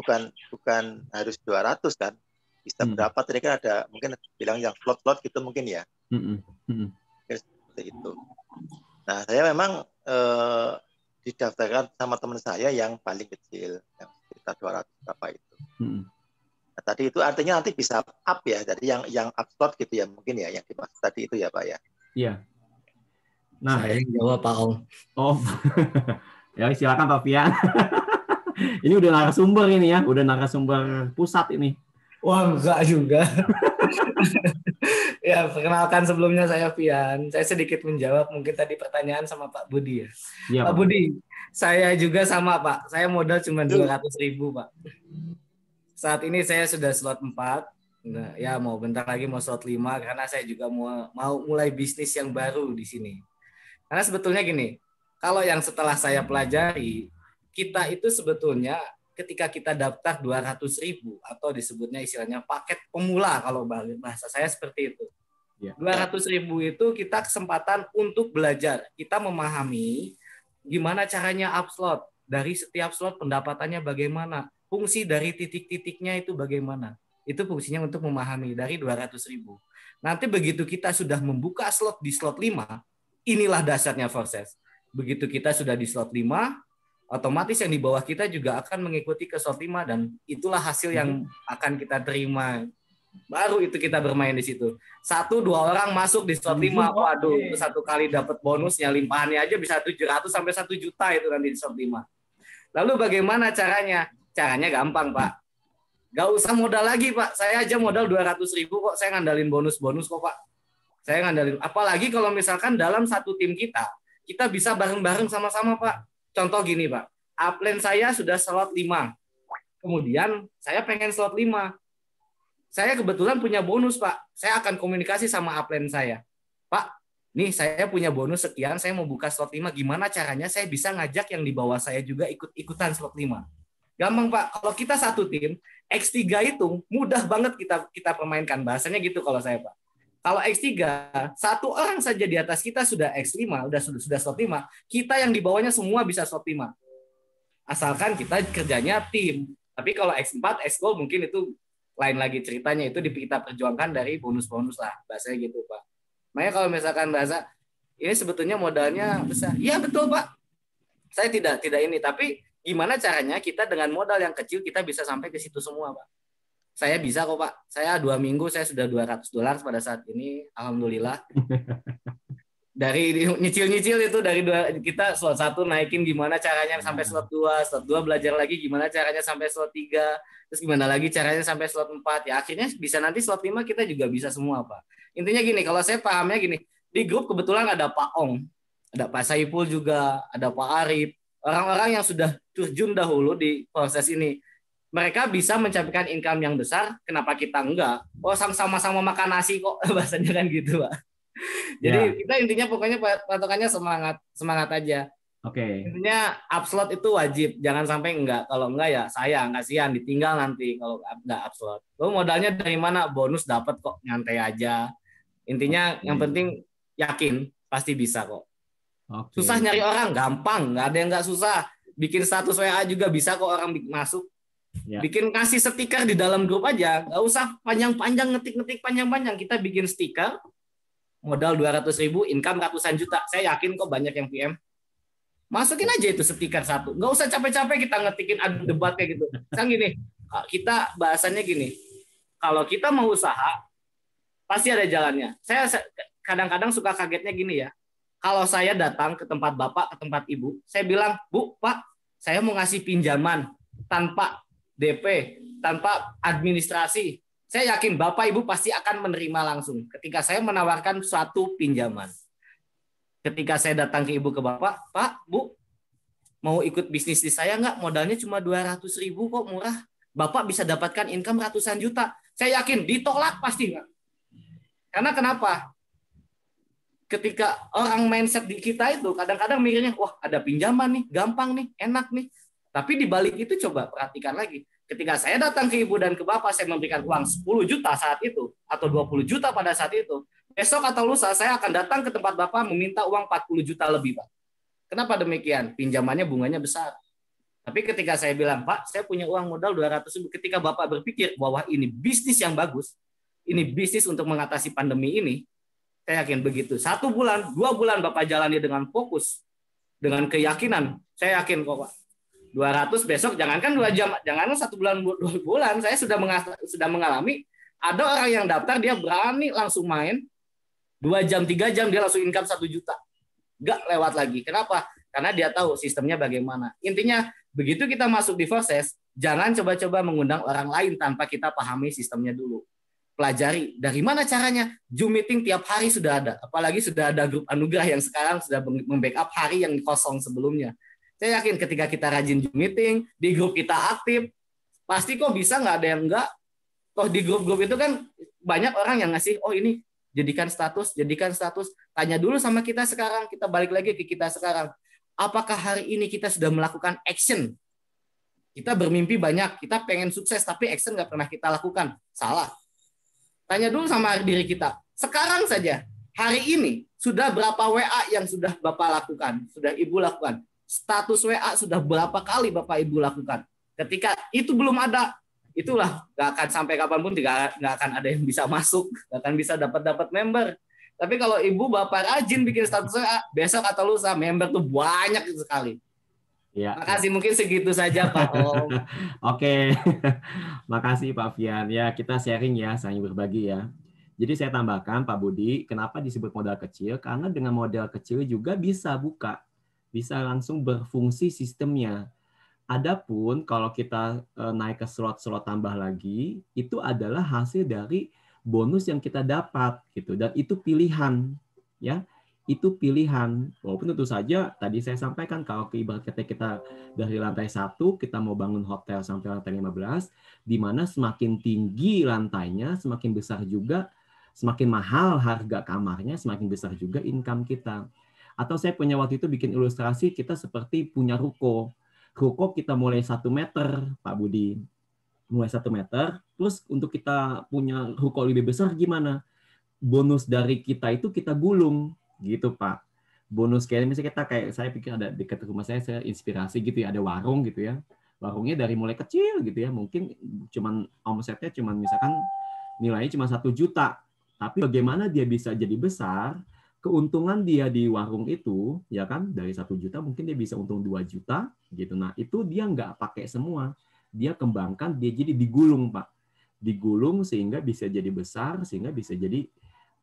bukan harus 200 kan. Bisa berapa tadi kan ada mungkin bilang yang slot gitu mungkin ya. Seperti itu. Nah, saya memang didaftarkan sama teman saya yang paling kecil, yang sekitar 200 berapa itu. Nah, tadi itu artinya nanti bisa up ya. Jadi yang up slot gitu ya mungkin ya, yang dimaksud tadi itu ya Pak ya. Iya. Nah, saya jawab Pak Ong. Oh. Ya, silakan Pak Fian. Ini udah narasumber ini ya, udah narasumber pusat ini. Wah, enggak juga. Ya, perkenalkan sebelumnya saya Fian. Saya sedikit menjawab mungkin tadi pertanyaan sama Pak Budi ya. Ya, Pak Budi, saya juga sama Pak. Saya modal cuma 200.000 Pak. Saat ini saya sudah slot 4. Nah, ya mau bentar lagi mau slot 5 karena saya juga mau mulai bisnis yang baru di sini. Karena sebetulnya gini, kalau yang setelah saya pelajari, kita itu sebetulnya ketika kita daftar 200.000 atau disebutnya istilahnya paket pemula kalau bahasa saya seperti itu. Ya. 200.000 itu kita kesempatan untuk belajar. Kita memahami gimana caranya upslot. Dari setiap slot pendapatannya bagaimana. Fungsi dari titik-titiknya itu bagaimana. Itu fungsinya untuk memahami dari 200.000. Nanti begitu kita sudah membuka slot di slot 5, inilah dasarnya proses. Begitu kita sudah di slot 5, otomatis yang di bawah kita juga akan mengikuti ke slot 5 dan itulah hasil yang akan kita terima. Baru itu kita bermain di situ. 1-2 orang masuk di slot 5, waduh, itu satu kali dapat bonusnya limpahannya aja bisa 700 sampai 1 juta itu nanti di slot 5. Lalu bagaimana caranya? Caranya gampang, Pak. Gak usah modal lagi, Pak. Saya aja modal 200.000 kok, saya ngandalin bonus-bonus kok, Pak. Saya ngandalin. Apalagi kalau misalkan dalam satu tim kita bisa bareng-bareng sama-sama, Pak. Contoh gini, Pak. Upline saya sudah slot 5. Kemudian saya pengen slot 5. Saya kebetulan punya bonus, Pak. Saya akan komunikasi sama upline saya. Pak, nih saya punya bonus sekian, saya mau buka slot 5. Gimana caranya saya bisa ngajak yang di bawah saya juga ikut-ikutan slot 5? Gampang, Pak. Kalau kita satu tim, X3 itu mudah banget kita permainkan. Bahasanya gitu kalau saya, Pak. Kalau X3, satu orang saja di atas kita sudah X5, sudah slot 5, kita yang di bawahnya semua bisa slot 5. Asalkan kita kerjanya tim. Tapi kalau X4, X-Gold mungkin itu lain lagi ceritanya, itu kita perjuangkan dari bonus-bonus lah. Bahasanya gitu, Pak. Makanya kalau misalkan bahasa, ini sebetulnya modalnya besar. Iya, betul, Pak. Saya tidak ini, tapi gimana caranya kita dengan modal yang kecil kita bisa sampai ke situ semua, Pak. Saya bisa kok, Pak. Saya 2 minggu saya sudah $200 pada saat ini. Alhamdulillah. Dari nyicil-nyicil itu dari kita slot 1 naikin gimana caranya sampai slot 2, slot 2 belajar lagi gimana caranya sampai slot 3, terus gimana lagi caranya sampai slot 4. Ya akhirnya bisa nanti slot 5 kita juga bisa semua, Pak. Intinya gini, kalau saya pahamnya gini, di grup kebetulan ada Pak Ong, ada Pak Saiful juga, ada Pak Arif. Orang-orang yang sudah terjun dahulu di proses ini. Mereka bisa mencapai income yang besar, kenapa kita enggak? Oh, sama-sama makan nasi kok, bahasanya kan gitu, Pak. Jadi kita intinya pokoknya patokannya semangat aja. Oke. Intinya upslot itu wajib, jangan sampai enggak. Kalau enggak ya sayang, kasihan ditinggal nanti kalau enggak upslot. Lo modalnya dari mana? Bonus dapat kok, nyantai aja. Intinya yang penting yakin pasti bisa kok. Susah nyari orang, gampang, nggak ada yang nggak susah. Bikin status WA juga bisa kok orang masuk. Ya. Bikin kasih stiker di dalam grup aja, nggak usah panjang-panjang ngetik-ngetik panjang-panjang. Kita bikin stiker, modal 200.000, income ratusan juta. Saya yakin kok banyak yang PM. Masukin aja itu stiker satu. Nggak usah capek-capek kita ngetikin adu debat kayak gitu. Sekarang gini, kita bahasannya gini. Kalau kita mau usaha, pasti ada jalannya. Saya kadang-kadang suka kagetnya gini ya. Kalau saya datang ke tempat Bapak, ke tempat Ibu, saya bilang, Bu, Pak, saya mau ngasih pinjaman tanpa DP, tanpa administrasi. Saya yakin Bapak Ibu pasti akan menerima langsung ketika saya menawarkan suatu pinjaman. Ketika saya datang ke Ibu, ke Bapak, Pak, Bu, mau ikut bisnis di saya nggak? Modalnya cuma 200.000 kok, murah. Bapak bisa dapatkan income ratusan juta. Saya yakin ditolak pasti nggak. Karena kenapa? Ketika orang mindset di kita itu kadang-kadang mikirnya, wah ada pinjaman nih, gampang nih, enak nih. Tapi di balik itu coba perhatikan lagi. Ketika saya datang ke Ibu dan ke Bapak, saya memberikan uang 10 juta saat itu, atau 20 juta pada saat itu. Besok atau lusa saya akan datang ke tempat Bapak meminta uang 40 juta lebih, Pak. Kenapa demikian? Pinjamannya bunganya besar. Tapi ketika saya bilang, Pak, saya punya uang modal 200.000, ketika Bapak berpikir bahwa ini bisnis yang bagus, ini bisnis untuk mengatasi pandemi ini, saya yakin begitu. 1 bulan, 2 bulan Bapak jalani dengan fokus, dengan keyakinan, saya yakin kok, Pak. 200 besok, jangankan 2 jam, jangankan 1 bulan, 2 bulan, saya sudah mengalami, ada orang yang daftar, dia berani langsung main, 2 jam, 3 jam, dia langsung income 1 juta. Nggak lewat lagi. Kenapa? Karena dia tahu sistemnya bagaimana. Intinya, begitu kita masuk di proses, jangan coba-coba mengundang orang lain tanpa kita pahami sistemnya dulu. Pelajari dari mana caranya. Zoom meeting tiap hari sudah ada. Apalagi sudah ada grup anugerah yang sekarang sudah membackup hari yang kosong sebelumnya. Saya yakin ketika kita rajin Zoom meeting, di grup kita aktif, pasti kok bisa nggak ada yang enggak. Toh di grup-grup itu kan banyak orang yang ngasih, oh ini jadikan status. Tanya dulu sama kita sekarang, kita balik lagi ke kita sekarang. Apakah hari ini kita sudah melakukan action? Kita bermimpi banyak, kita pengen sukses, tapi action nggak pernah kita lakukan. Salah. Tanya dulu sama diri kita. Sekarang saja, hari ini, sudah berapa WA yang sudah Bapak lakukan? Sudah Ibu lakukan? Status WA sudah berapa kali Bapak Ibu lakukan? Ketika itu belum ada, itulah nggak akan sampai kapanpun nggak akan ada yang bisa masuk, nggak akan bisa dapat member. Tapi kalau Ibu Bapak rajin bikin status WA, besok atau lusa member tuh banyak sekali. Ya. Makasih, mungkin segitu saja Pak Om. Oke, makasih Pak Fian. Ya, kita sharing ya, saling berbagi ya. Jadi saya tambahkan Pak Budi, kenapa disebut modal kecil? Karena dengan modal kecil juga bisa buka, bisa langsung berfungsi sistemnya. Adapun kalau kita naik ke slot-slot tambah lagi, itu adalah hasil dari bonus yang kita dapat gitu, dan itu pilihan ya. Itu pilihan. Walaupun tentu saja tadi saya sampaikan kalau ibarat kata kita dari lantai 1 kita mau bangun hotel sampai lantai 15, di mana semakin tinggi lantainya, semakin besar juga, semakin mahal harga kamarnya, semakin besar juga income kita. Atau saya punya waktu itu bikin ilustrasi kita seperti punya ruko. Ruko kita mulai 1 meter, Pak Budi. Mulai 1 meter, terus untuk kita punya ruko lebih besar gimana? Bonus dari kita itu kita gulung. Gitu Pak. Bonus kayak misalnya kita saya pikir ada dekat rumah saya inspirasi gitu ya, ada warung gitu ya. Warungnya dari mulai kecil gitu ya, mungkin cuman omsetnya cuman misalkan nilainya cuma 1 juta. Tapi bagaimana dia bisa jadi besar? Keuntungan dia di warung itu ya kan dari 1 juta mungkin dia bisa untung 2 juta gitu. Nah, itu dia nggak pakai semua. Dia kembangkan, dia jadi digulung, Pak. Digulung sehingga bisa jadi besar, sehingga bisa jadi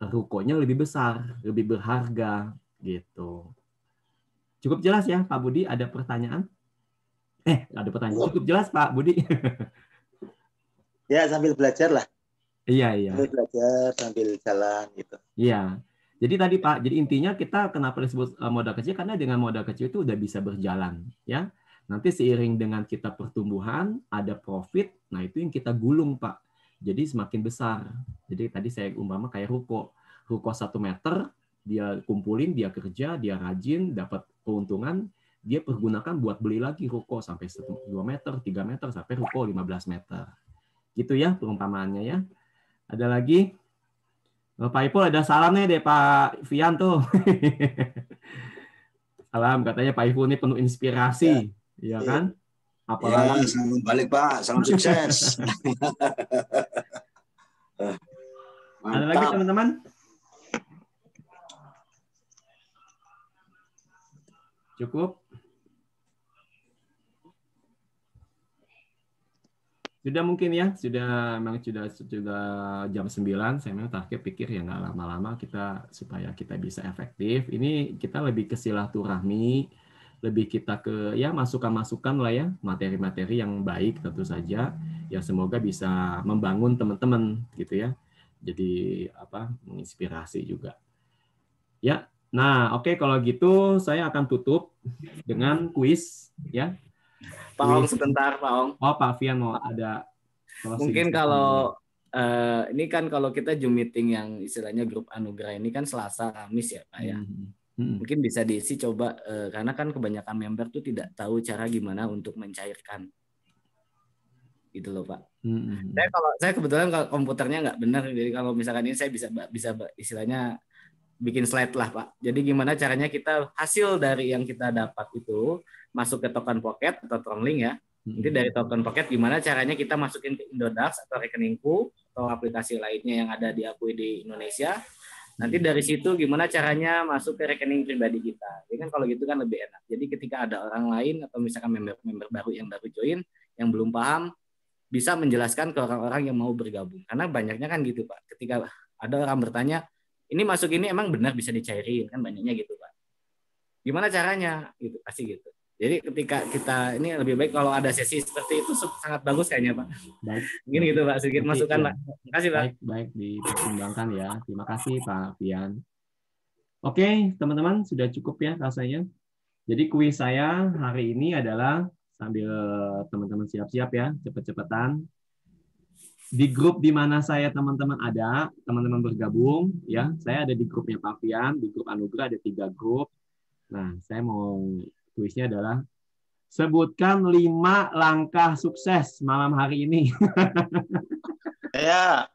rukonya lebih besar, lebih berharga gitu. Cukup jelas ya Pak Budi? Ada pertanyaan? Ada pertanyaan. Cukup jelas Pak Budi? Ya, sambil belajar lah. Iya. Sambil belajar, sambil jalan gitu. Iya. Jadi tadi Pak, jadi intinya kita kenapa disebut modal kecil? Karena dengan modal kecil itu udah bisa berjalan, ya. Nanti seiring dengan kita pertumbuhan, ada profit, nah itu yang kita gulung Pak. Jadi semakin besar. Jadi tadi saya umpama kayak ruko 1 meter, dia kumpulin, dia kerja, dia rajin, dapat keuntungan, dia pergunakan buat beli lagi ruko sampai 2 meter, 3 meter, sampai ruko 15 meter. Gitu ya perumpamaannya ya. Ada lagi? Pak Ipul ada salamnya deh Pak Fian tuh. Salam, katanya Pak Ipul ini penuh inspirasi. Ya kan? Apalagi salam balik Pak, salam sukses. Ada lagi teman-teman? Cukup? Sudah mungkin ya, memang sudah jam 9, saya memang terakhir pikir ya nggak lama-lama kita supaya kita bisa efektif. Ini kita lebih ke silaturahmi, lebih kita ke ya masukan-masukan lah ya, materi-materi yang baik tentu saja, yang semoga bisa membangun teman-teman gitu ya. Jadi menginspirasi juga. Ya, nah oke, kalau gitu saya akan tutup dengan kuis ya. Pak Ong sebentar, Pak Ong. Oh, Pak Fian mau ada. Mungkin kalau ini kan kalau kita Zoom meeting yang istilahnya grup Anugerah ini kan Selasa, Kamis ya Pak ya. Mungkin bisa diisi coba karena kan kebanyakan member tuh tidak tahu cara gimana untuk mencairkan. Gitu loh Pak. Saya kebetulan kalau komputernya nggak benar, jadi kalau misalkan ini saya bisa istilahnya bikin slide lah Pak. Jadi gimana caranya kita hasil dari yang kita dapat itu masuk ke token pocket atau Tronglink ya. Nanti dari token pocket gimana caranya kita masukin ke Indodax atau rekeningku atau aplikasi lainnya yang ada di APWD Indonesia. Nanti dari situ gimana caranya masuk ke rekening pribadi kita. Jadi kan kalau gitu kan lebih enak. Jadi ketika ada orang lain atau misalkan member baru yang baru join yang belum paham bisa menjelaskan ke orang-orang yang mau bergabung. Karena banyaknya kan gitu Pak. Ketika ada orang bertanya, ini masuk ini emang benar bisa dicairin kan banyaknya gitu Pak. Gimana caranya? Gitu pasti gitu. Jadi ketika kita ini lebih baik kalau ada sesi seperti itu sangat bagus kayaknya Pak. Baik. Mungkin gitu Pak, sedikit masukan Pak. Terima kasih Pak. Baik dipertimbangkan ya. Terima kasih Pak Fian. Oke, teman-teman sudah cukup ya rasanya. Jadi kuis saya hari ini adalah sambil teman-teman siap-siap ya, cepet-cepetan. Di grup di mana saya teman-teman ada, teman-teman bergabung ya. Saya ada di grupnya Pak Fian, di grup Anugerah ada 3 grup. Nah, saya mau kuisnya adalah sebutkan 5 langkah sukses malam hari ini. Ya.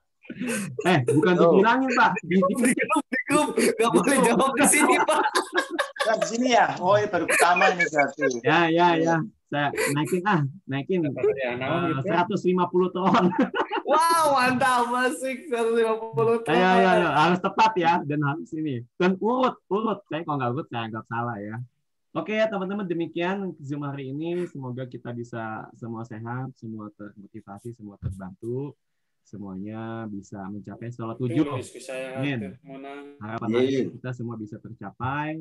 Bukan dibilangin Pak. Di grup, nggak boleh jawab di sini Pak. Nah, di sini ya. Oh, baru pertama ini berarti. Ya. Saya naikin 150 ton. Wow, mantap Masik 150 ton. Ayo, harus tepat ya dan harus ini. Dan urut. Saya kalau nggak urut saya anggap salah ya. Oke ya teman-teman, demikian Zoom hari ini. Semoga kita bisa semua sehat, semua termotivasi, semua terbantu, semuanya bisa mencapai salah tujuan. Amin. Harapan kita semua bisa tercapai,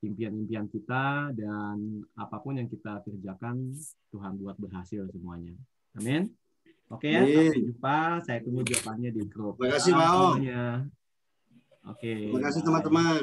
impian-impian kita, dan apapun yang kita kerjakan, Tuhan buat berhasil semuanya. Amin. Oke ya, sampai jumpa. Saya tunggu jawabannya di grup. Terima kasih, Pak Ong. Oke. Terima kasih teman-teman.